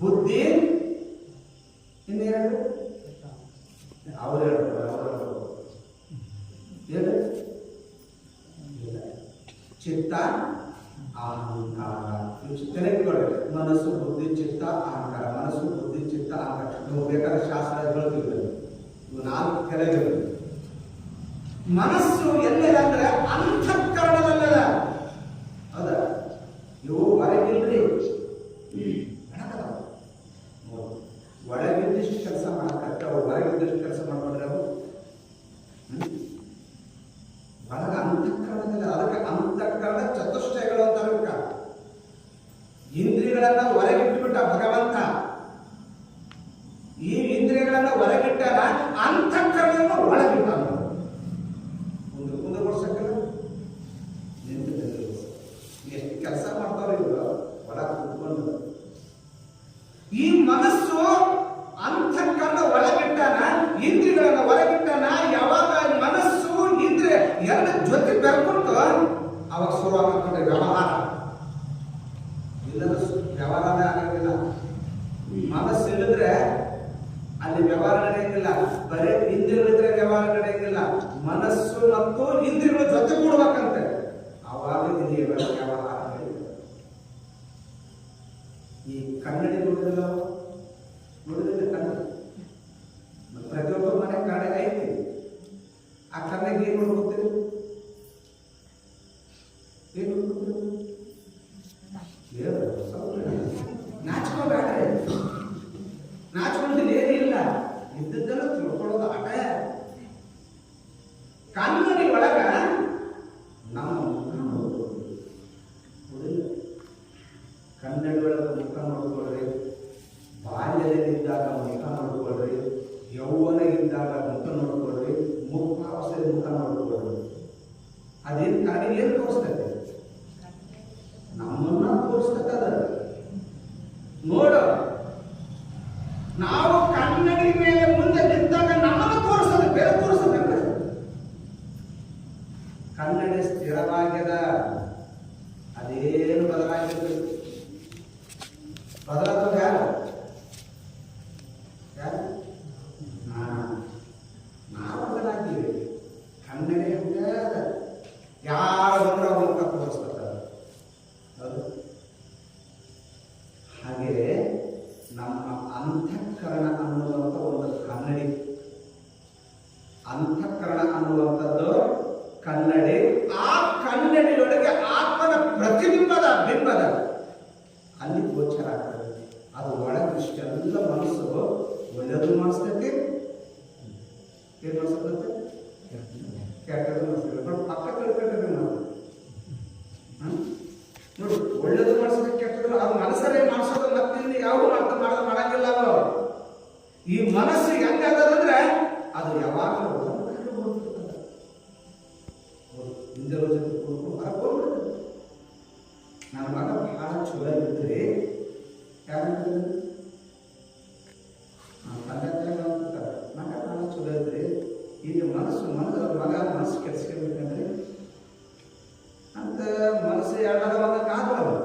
ಬುದ್ಧಿ, ಇನ್ನೇನು ಅವ್ರು ಹೇಳ್ತಾರೆ, ಹೇಳಿ ಚಿತ್ತ, ಅಹಂಕಾರ. ಮನಸ್ಸು, ಬುದ್ಧಿ, ಚಿತ್ತ, ಅಹಂಕಾರ. ಮನಸ್ಸು, ಬುದ್ಧಿ, ಚಿತ್ತ, ಅಹಂಕಾರ. ನೀವು ಬೇಕಾದ್ರೆ ಶಾಸ್ತ್ರ ಹೇಳ್ತೀವಿ, ಇವು 4 ಕೆಳಗೆ. ಮನಸ್ಸು ಎಲ್ಲಿದೆ ಅಂದ್ರೆ ಅಂತಃಕರಣದಲ್ಲ. ಹೌದಾ? ಇವು ಹೊರಗಿಲ್ರಿ, ಒಳಗಿದ್ದಷ್ಟು ಕೆಲಸ ಮಾಡಕ್ಕವು, ಹೊರಗಿದ್ದಷ್ಟು ಕೆಲಸ ಮಾಡ್ಕೊಂಡ್ರೆ ಅವು ಒಳಗ ಅಂತಃಕರಣದಲ್ಲ. ಅದಕ್ಕೆ ಅಂತಃಕರಣ ಚತುಷ್ಟಯಗಳು ಅಂತ ಬೇಕಾ. ಇಂದ್ರಿಯಗಳನ್ನ ಹೊರಗಿಟ್ಟುಬಿಟ್ಟ ಭಗವಂತ. ಈ ಇಂದ್ರಿಯಗಳನ್ನ ಹೊರಗಿಟ್ಟಾಗ ಅಂತಃಕರಣವನ್ನು ಒಳಗಿಟ್ಟ. ಮುಂದೆ ವರ್ಷಕ್ಕಲ್ಲ ಎಷ್ಟು ಕೆಲಸ ಮಾಡ್ತಾವ್ರಿ ಇವರು ಒಳಗೆ ಕುತ್ಕೊಂಡು. ಈ ಮನಸ್ಸು ಅಂತಃಕರಣ ಒಳಗಿಟ್ಟಾನ, ಇಂದ್ರಿಯಗಳನ್ನ ಹೊರಗಿಟ್ಟಾನ. ಯಾವಾಗ ಮನಸ್ಸು ಇಂದ್ರಿಯ ಎರಡು ಜೊತೆ ಬೆರ್ಕೊಂಡು ಅವಾಗ ಶುರುವಾಗ್ತದೆ ವ್ಯವಹಾರ. ಇಲ್ಲದ ವ್ಯವಹಾರನೇ ಆಗಂಗಿಲ್ಲ. ಮನಸ್ಸು ಇಳಿದ್ರೆ ಅಲ್ಲಿ ವ್ಯವಹಾರ ನಡೆಯಂಗಿಲ್ಲ. ಬರೀ ಇಂದ್ರಿಯಗಳಿದ್ರೆ ವ್ಯವಹಾರ ನಡೆಯಂಗಿಲ್ಲ. ಮನಸ್ಸು ಮತ್ತು ಇಂದ್ರಿಯಗಳ ಜೊತೆ ಕೂಡ್ಬೇಕಂತೆ, ಅವಾಗ ವ್ಯವಹಾರ ನಡೆಯುತ್ತೆ. ಈ ಕನ್ನಡಿ ನೋಡಿದಿಲ್ಲ, ನೋಡಿದ್ರೆ ಕನ್ನಡಿ ಪ್ರತಿಯೊಬ್ಬರ ಮನೆ ಕನ್ನಡಿ ಐತಿ. ಆ ಕನ್ನಡಿಗೆ ಏನು ನೋಡ್ಕೊತೀರಿ? ಏನು ನೋಡ್ಕೊತೀರಿ? ನಾಚ್ಕೋಬೇಡ್ರಿ. ನಾಚ್ಕೊಂಡಿದ್ದು ಏನಿಲ್ಲ, ಇದ್ದದ್ದೆಲ್ಲ ತಿಳ್ಕೊಳ್ಳೋದು ಆಟ. ಕನ್ನಡಿ ಒಳಗ ಕಣ್ಣಿಗೆ ಏನು ತೋರಿಸ್ತದೆ? ನಮ್ಮನ್ನ ತೋರಿಸ್ತದ. ನೋಡು, ನಾವು ಕನ್ನಡಿ ಮೇಲೆ ಮುಂದೆ ನಿಂತಾಗ ನಮ್ಮನ್ನು ತೋರಿಸ್ತದೆ, ಬೇರೆ ತೋರಿಸ್ತದೆ. ಕನ್ನಡಿ ಸ್ಥಿರವಾಗ್ಯದ, ಅದೇನು ಬದಲಾಗಿರ್ತದೆ. ಬದಲಾದ ಯಾರು? ನಾವು ಬದಲಾಗಿದ್ದೀವಿ. ಕನ್ನಡಿ ಯಾರು ಬಂದ್ರೆ ಅವ್ರ ಮುಖ ತೋರಿಸ್ತಾರೆ. ಹಾಗೆ ನಮ್ಮ ಅಂತಃಕರಣ ಅನ್ನುವಂಥ ಒಂದು ಕನ್ನಡಿ, ಅಂತಃಕರಣ ಅನ್ನುವಂಥದ್ದು ಕನ್ನಡಿ. ಆ ಕನ್ನಡಿಯೊಳಗೆ ಆತ್ಮನ ಪ್ರತಿಬಿಂಬದ ಬಿಂಬದ ಅಲ್ಲಿ ಗೋಚರ ಆಗ್ತದೆ. ಅದು ಒಳಗಿಷ್ಟೆಲ್ಲ ಮನಸ್ಸು ಒಳ್ಳೆಯದು ಮಾಡಿಸ್ತೈತಿ, ಏನ್ ಮಾಡಿಸ್ತೈತೆ? ಕೆಟ್ಟದ್ದು ಮಾಡಿಸ್ತೈತೆ. ಪಕ್ಕ ತಿಳ್ಕೊಂಡ್ರೆ ನೋಡಿ, ಒಳ್ಳೇದು ಮಾಡಿಸೋದು ಕೆಟ್ಟದ್ದು ಅದು ಮನಸ್ಸರೇ ಮಾಡಿಸೋದು. ಮತ್ತೆ ಯಾವ ಮಾಡಂಗಿಲ್ಲ. ಅದು ಈ ಮನಸ್ಸು ಹೆಂಗಾಗದಂದ್ರೆ ಅದು ಯಾವಾಗಲೂ ಹಿಂದೆ ಜೊತೆ ಕೂತ್ಕೊಂಡು ಹೊರಗೆ ನನ್ನ ಮಗ ಬಹಳ ಚಲೋ ಇದ್ರಿ, ಯಾರಂದ್ರೆ ಮಗ ಬಹಳ ಚಲೋ ಇದ್ರಿ. ಈಗ ಮಗ ಮನಸ್ಸು ಕೆಡಿಸ್ಕೊಬೇಕಂದ್ರೆ ಅಂತ ಮನಸ್ಸು ಎರಡರ ಒಂದಕ್ಕೆ ಆದ್ರಲ್ಲ.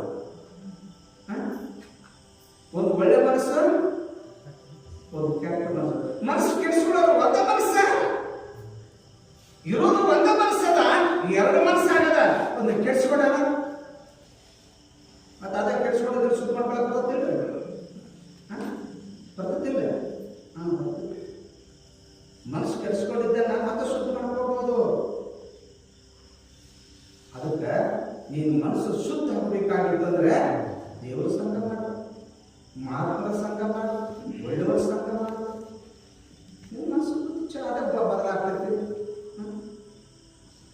ಒಂದು ಒಳ್ಳೆ ಮನಸ್ಸು, ಒಂದು ಕೆಟ್ಟ ಮನಸ್ಸು. ಮನಸ್ಸು ಕೆಡಿಸ್ಕೊಳ್ಳೋರು ಒಂದ ಮನಸ್ಸ ಇರೋದು, ಒಂದ ಮನಸ್ಸದ ಎರಡು ಮನಸ್ಸಾಗದ. ಒಂದು ಕೆಡಿಸ್ಕೊಂಡಾಗ ಮತ್ತೆ ಅದ ಕೆಡಿಸ್ಕೊಂಡ್ರೆ ಸುತ್ತ ಮಾಡ್ಕೊಳಕ್ ಬರುತ್ತಿಲ್ಲ, ಬರ್ತತಿಲ್ಲ. ಮನಸ್ಸು ಕೆಡಿಸ್ಕೊಂಡಿದ್ದನ್ನ ಮತ್ತೆ ಶುದ್ಧ ಮಾಡ್ಕೋಬಹುದು. ಅದಕ್ಕೆ ನೀನು ಮನಸ್ಸು ಶುದ್ಧ ಆಗಬೇಕಾಗಿತ್ತಂದ್ರೆ ದೇವರ ಸಂಘ ಮಾಡು, ಮಹಾತ್ಮರ ಸಂಘ ಮಾಡು, ಒಳ್ಳೆಯವರ ಸಂಘ ಮಾಡು. ಮನಸ್ಸು ಅದ ಬದಲಾಗ್ತೈತಿ.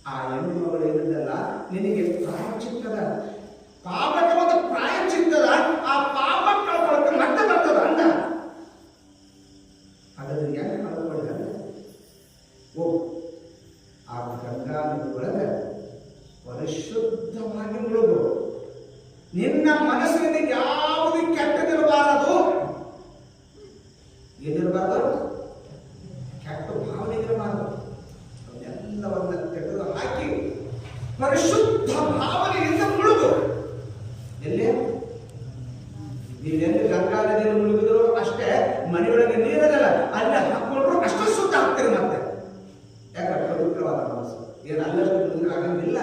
ಆ ಹೆಣ್ಣು ಮಗಳು ಏನಿದ್ದಲ್ಲ, ನಿನಗೆ ಪ್ರಾಯಚಿತ್ತದ ಪಾಪಕ್ಕೆ ಒಂದು ಪ್ರಾಯಚಿತ್ತದ, ಆ ಪಾಪ ಕಳ್ಕೊಳಕ್ಕೆ ಮತ್ತೆ ಬರ್ತದ ಅಂದ. ಹಾಗಾದ್ರೆ ಯಾಕೆ ಕಳ್ಕೊಳ್ಳಿ? ಓ, ಆ ಗಂಗಾ ನದಿ ಒಳಗೆ ಪರಿಶುದ್ಧವಾಗಿ ಮುಳುಗು. ನಿನ್ನ ಮನಸ್ಸಿನಲ್ಲಿ ಯಾವುದು ಕೆಟ್ಟದಿರಬಾರದು. ಏನಿರಬಾರದು? ಕೆಟ್ಟ ಭಾವನೆ ಇರಬಾರದು. ಅದೆಲ್ಲವನ್ನ ತೆಗೆದು ಹಾಕಿ ಪರಿಶುದ್ಧ ಭಾವನೆಯಿಂದ ಮುಳುಗು. ಎಲ್ಲಿ ನೀವೆಲ್ಲಿ ಗಂಗಾ ನದಿಯಲ್ಲಿ ಮುಳುಗಿದ್ರು ಅಷ್ಟೇ, ಮನೆಯೊಳಗೆ ನೀರದಲ್ಲ ಅಲ್ಲಿ ಹಾಕೊಂಡ್ರು ಅಷ್ಟು ಶುದ್ಧ ಆಗ್ತೀರಿ. ಮತ್ತೆ ಯಾಕಂದ್ರೆ ಪವಿತ್ರವಾದ ಮನಸ್ಸು ಏನು ಅಲ್ಲಷ್ಟು ಆಗಂಗಿಲ್ಲ.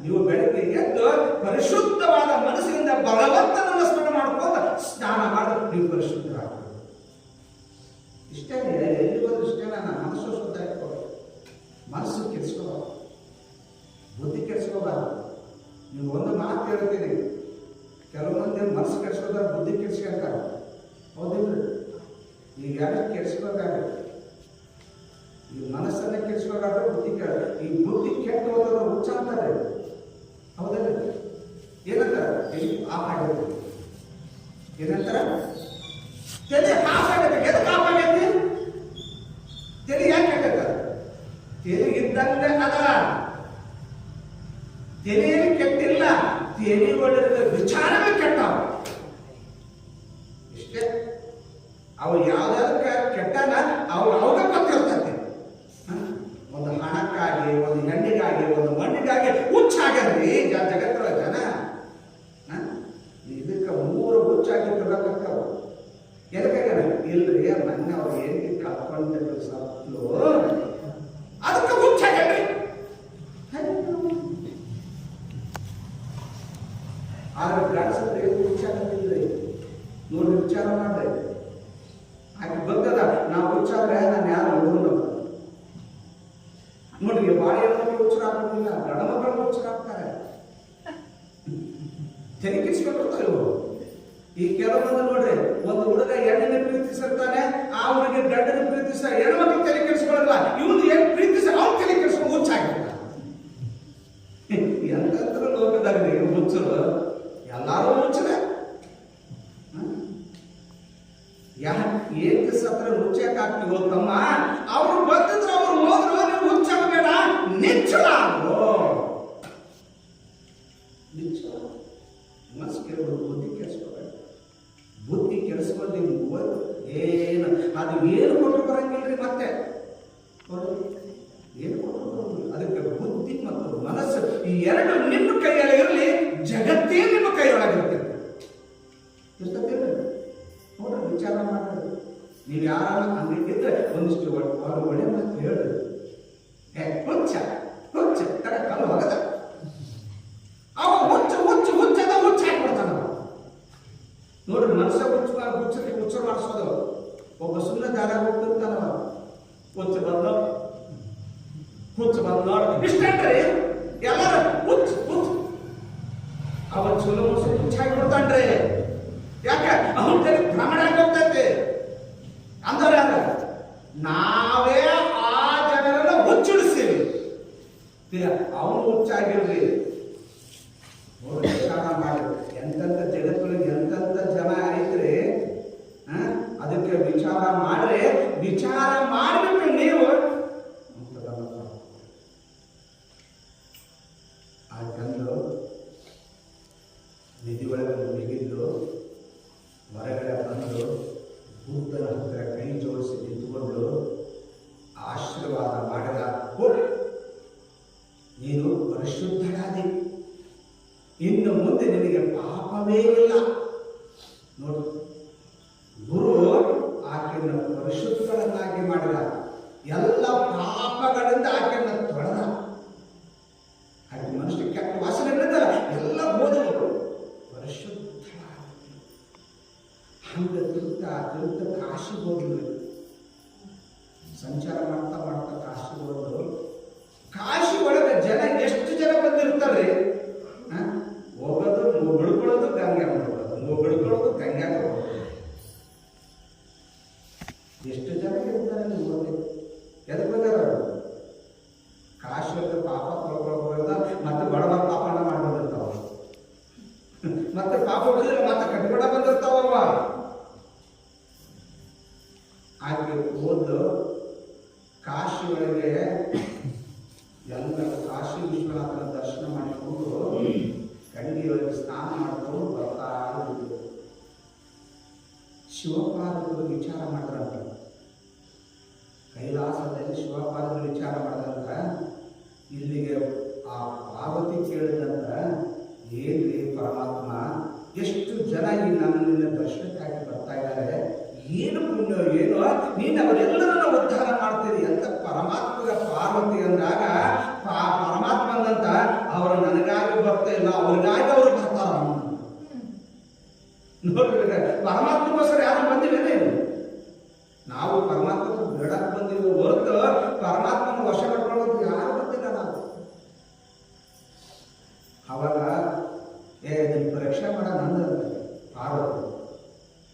ನೀವು ಬೆಳಗ್ಗೆ ಎದ್ದು ಪರಿಶುದ್ಧವಾದ ಮನಸ್ಸಿನಿಂದ ಭಗವಂತನನ್ನು ಸ್ಮರಣೆ ಮಾಡ್ಕೊಂಡು ಸ್ನಾನ ಮಾಡಿ ನೀವು ಪರಿಶುದ್ಧರಾಗ್ತೀರಿ. ಇಷ್ಟೇ, ಎಲ್ಲಿ ಹೋದ್ರು ಇಷ್ಟೇ. ನನ್ನ ಮನಸ್ಸು ಶುದ್ಧ ಇಟ್ಕೊಳ್ಳಿ. ಮನಸ್ಸು ಕೆಡಿಸ್ಕೋಬಾರ್ದು, ಬುದ್ಧಿ ಕೆಡಿಸ್ಕೋಬಾರ್ದು. ನೀವು ಒಂದು ಮಾತು ಹೇಳ್ತೀರಿ, ಕೆಲವು ಮಂದಿ ಮನಸ್ಸು ಕೆಡಿಸ್ಕೋತಾರೆ, ಬುದ್ಧಿ ಕೆಡಿಸ್ಕೊಂತಾರೆ. ಹೌದಿಲ್ಲ? ಈಗ ಯಾರು ಕೆಡಿಸ್ಕೋತಾರೆ? ಈ ಮನಸ್ಸನ್ನ ಕೆಡಿಸ್ಕೋಗಾದ್ರೆ ಬುದ್ಧಿ ಈ ಬುದ್ಧಿ ಕೆಟ್ಟ ಹೋದ್ರೆ ಹುಚ್ಚ ಅಂತಾರೆ. ಹೌದಲ್ಲ? ಏನಂತಾರೆ? ಆಫ್ ಆಗೈತೆ. ಏನಂತಾರೆ? ತಲೆ ಆಫ್ ಆಗೈತೆ. ಎದಕ್ಕೆ ಆಫ್ ಆಗೈತಿ? ತಲೆ ಯಾಕೆ ಆಗೈತೆ? ತಲೆ ಇದ್ದಂಗೆ ಅದ. ತಲೆಯಲ್ಲಿ ಕೆಟ್ಟಿಲ್ಲ, ತಲೆ ಒಳ್ಳೆದ ವಿಚಾರವೇ ಕೆಟ್ಟವ. ಇಷ್ಟೇ. ಅವು ಯಾವ್ದಾದಕ್ಕೆ ಕೆಟ್ಟನ ಅವಾಗ ಗೊತ್ತಿರ್ತೈತಿ. ಒಂದು ಹಣಕ್ಕಾಗಿ, ಒಂದು ಹೆಣ್ಣಿಗಾಗಿ, ಒಂದು ಮಣ್ಣಿಗಾಗಿ ಹುಚ್ಚಾಗ್ಯಾರ್ರಿ ಜಗತ್ತಿನ ಜನ. ಇದಕ್ಕೆ ಮೂರು ಹುಚ್ಚಾಗಿ ತಿರ್ಗಾಕತ್ತಾವ. ಎದಕ್ಕಾಗ್ಯಾರ? ಇಲ್ರಿ, ಮೊನ್ನೆ ಅವ್ರು ಏನು ಕಳ್ಕೊಂಡಿದ್ರು ಸತ್ಲು, ಅದಕ್ಕೆ ಹುಚ್ಚಾಗ್ಯಾರ್ರಿ. ಆದ್ರೆ ಗಂಡಸರು ಏನು ಹುಚ್ಚಾಗತ್ತಿಲ್ರಿ. ನೋಡಿ, ವಿಚಾರ ಮಾಡ್ರಿ. ಆಕೆ ಗೊತ್ತದ ನಾವು ಹುಚ್ಚಾದ್ರೆ ನಾನು ಯಾರು ನೋಡೋಣ. ನೋಡಿ, ಬಾಳೆ ಮಕ್ಕಳು ಹುಚ್ಚರಾಗೋದಿಲ್ಲ, ಗಂಡ ಮಕ್ಕಳು ಹುಚ್ಚರಾಗ್ತಾರೆ. ತೆರಿಕಿಸ್ಕೊಂಡಿರ್ತಾರೆ ಇವರು. ಈ ಕೆಲವೊಂದು ನೋಡ್ರಿ, ಒಂದು ಹುಡುಗ ಹೆಣ್ಣನ್ನ ಪ್ರೀತಿಸಿರ್ತಾನೆ, ಆ ಹುಡುಗಿ ಗಂಡನ ಪ್ರೀತಿಸ ಹೆಣ್ಮಕ್ಳು ತಲೆ ಕೆಡಿಸ್ಕೊಳ್ಳಲ್ಲ. ಇವನು ಏನ್ ಪ್ರೀತಿಸ ಅವ್ನು ತಲೆ ಕೆಡಿಸ್ಕೊಂಡು ಹುಚ್ಚಾಗಿರ್ತಾನೆ. ಎಂತಂದ್ರ ಲೋಕದಾಗ ಹುಚ್ಚರು ಎಲ್ಲಾರು ಹುಚ್ಚರ. ಏಕೆ ಸತ್ರ ಹುಚ್ಚಾಕಾಗ್ತೀವೋ ತಮ್ಮ? ಅವ್ರು ಬಂದಿದ್ರು, ಅವ್ರು ಹೋದ್ರು, ನೀವು ಹುಚ್ಚಾಗಬೇಡ, ನಿಚ್ಚಳ ಆಗು. ಈ ಎರಡು ನಿಮ್ಮ ಕೈಯಲ್ಲಿ ಇರಲಿ, ಜಗತ್ತೇ ನಿಮ್ಮ ಕೈಯೊಳಗಿರ್ತದೆ. ನೋಡ್ರಿ, ವಿಚಾರ ಮಾಡ್ರಿ. ನೀವು ಯಾರು ಹಂಗಿದ್ರೆ ಒಂದಿಷ್ಟು ಒಳ್ಳೆ ಮಾತು ಹೇಳ್ರಿ. ಹುಚ್ಚ ಹುಚ್ಚ ತರ ಕಲ್ಲು ಹೋಗದ ಅವ ಹುಚ್ಚ ಹುಚ್ಚ ಹುಚ್ಚದ ಹುಚ್ಚ ಹಾಕ್ಬಿಡ್ತಾನ. ನೋಡ್ರಿ, ಮನಸ್ಸ ಹುಚ್ಚ ಮಾಡಿಸೋದು. ಒಬ್ಬ ಸುಮ್ಮನೆ ದಾರ ಹೋಗ್ತಿರ್ತಾನವ, ಹುಚ್ಚ ಬಂದ ಇಷ್ಟಂಡ್ರಿ ಎಲ್ಲಾರು ಹುಚ್ಚ ಹುಚ್ಚ. ಅವ ಚಲೋ ಹುಚ್ಚ ಹಾಕ್ಬಿಡ್ತಾನ್ರಿ. ಯಾಕೆ ಅವನ ಕಡೆ ಭ್ರಮಣ ಹೋಗ್ತೈತೆ ಅಂದ್ರೆ ನಾವೇ ಆ ಜನರನ್ನ ಹುಚ್ಚಿಡಿಸ್ತೀವಿ. ಅವನು ಹುಚ್ಚಾಗಿರ್ರಿ. ನೋಡಿ, ವಿಚಾರ ಮಾಡಿ. ಎಂತೆಂಥ ಜಗತ್ತೊಳಗೆ ಎಂತೆಂಥ ಜನ ಐತ್ರಿ. ಅದಕ್ಕೆ ವಿಚಾರ ಮಾಡ್ರಿ. ವಿಚಾರ ಮಾಡ್ಬಿಟ್ಟು ನೀವು ಆ ಜನರು ನಿಧಿ ಒಳಗೆ ಮುಗಿದ್ರು, ಹೊರಗಡೆ ಬಂದು ಬುದ್ಧನ ಹತ್ತಿರ ಕೈ ಜೋಡಿಸಿ ನಿಂತುಕೊಂಡು ಆಶೀರ್ವಾದ ಮಾಡಿದ. ನೀನು ಪರಿಶುದ್ಧನಾದಿ, ಇನ್ನು ಮುಂದೆ ನಿನಗೆ ಪಾಪವೇ ಇಲ್ಲ. ನೋಡು, ಗುರು ಆಕೆಯನ್ನು ಪರಿಶುದ್ಧರನ್ನಾಗಿ ಮಾಡಿದ. ಎಲ್ಲ ಪಾಪಗಳಿಂದ ಆಕೆಯನ್ನು ತೊಳೆದ. ಹಾಗೆ ಮನುಷ್ಯ ಕೆಟ್ಟ ವಾಸನೆಗಳಿಂದಲ್ಲ ಎಲ್ಲ ಹೋದವರು ಪರಿಶುದ್ಧರಾದ. ಹಂಗ ತಿರುತ್ತ ಕಾಶಿಗೆ ಹೋಗಿದ್ರು. ಸಂಚಾರ ಮಾಡ್ತಾ ಮಾಡ್ತಾ ಕಾಶಿಗೆ ಹೋದ್ರು. ಕಾಶಿ ಒಳಗೆ ಜನ ಎಷ್ಟು ಜನ ಬಂದಿರ್ತಾರೆ. ಹೋಗೋದು ಮುಗುಳ್ಕೊಳ್ಳೋದು ಗಂಗೆ ಮಾಡೋದು, ಮುಗುಳ್ಕೊಳ್ಳೋದು ಗಂಗೆ ಹೋಗೋದು. ಎಷ್ಟು ಜನ ಇರ್ತಾರೆ ನೀವು ನೋಡಿ. ಎದಕ್ಕೆ ಬಂದಾರ ಅವರು? ಕಾಶಿ ಒಳಗೆ ಪಾಪ ತೊಳ್ಕೊಳ್ಬೋದ, ಮತ್ತೆ ಬಡವ ಪಾಪನ ಮಾಡಿ ಬಂದಿರ್ತಾವ. ಮತ್ತೆ ಪಾಪ ಹೊಡೆದ್ರೆ ಮತ್ತೆ ಕಟ್ಕೊಡ ಬಂದಿರ್ತಾವಲ್ವ. ಆಕೆ ಓದು ಕಾಶಿ ಒಳಗೆ ಎಲ್ಲ ಕಾಶಿ ವಿಶ್ವನಾಥನ ದರ್ಶನ ಮಾಡಿಕೊಂಡು ಗಂಗೆಯೊಳಗೆ ಸ್ನಾನ ಮಾಡಿಕೊಂಡು ಬರ್ತಾ ಇದ್ರು. ಶಿವಪಾದಗಳು ವಿಚಾರ ಮಾಡಿದ್ರಂತ. ಕೈಲಾಸದಲ್ಲಿ ಶಿವಪಾದಗಳು ವಿಚಾರ ಮಾಡಿದಂತ ಇಲ್ಲಿಗೆ ಆ ಪಾರ್ವತಿ ಕೇಳಿದಂತ, ಏನ್ರಿ ಪರಮಾತ್ಮ, ಎಷ್ಟು ಜನ ಈ ನನ್ನಿಂದ ದರ್ಶನಕ್ಕಾಗಿ ಬರ್ತಾ ಇದ್ದಾರೆ, ಏನು ಪುಣ್ಯ ಏನು, ನೀನು ಅವರೆಲ್ಲರನ್ನ ಉದ್ಧಾರ ಮಾಡ್ತೀರಿ ಅಂತ ಪರಮಾತ್ಮಗ ಪಾರ್ವತಿ ಅಂದಾಗ ಪರಮಾತ್ಮ ಅಂದಂತ ಅವರು ನನಗಾಗಿ ಬರ್ತಾ ಇಲ್ಲ, ಅವ್ರಿಗಾಗಿ ಅವ್ರು ಬರ್ತಾರ. ನೋಡ್ಬೇಕ, ಪರಮಾತ್ಮಗೋಸ್ಕರ ಯಾರು ಬಂದಿಲ್ಲ. ನಾವು ಪರಮಾತ್ಮ ಬೇಡಕ್ಕೆ ಬಂದಿವಿ ಹೊರತು ಪರಮಾತ್ಮನ ವಶ ಮಾಡ್ಕೊಳ್ಳೋದು ಯಾರು ಬಂದಿಲ್ಲ. ನಾವು ಅವಾಗ ನಿಮ್ಮ ಪರೀಕ್ಷೆ ಮಾಡ ನಂದ ಪಾರ್ವತಿ,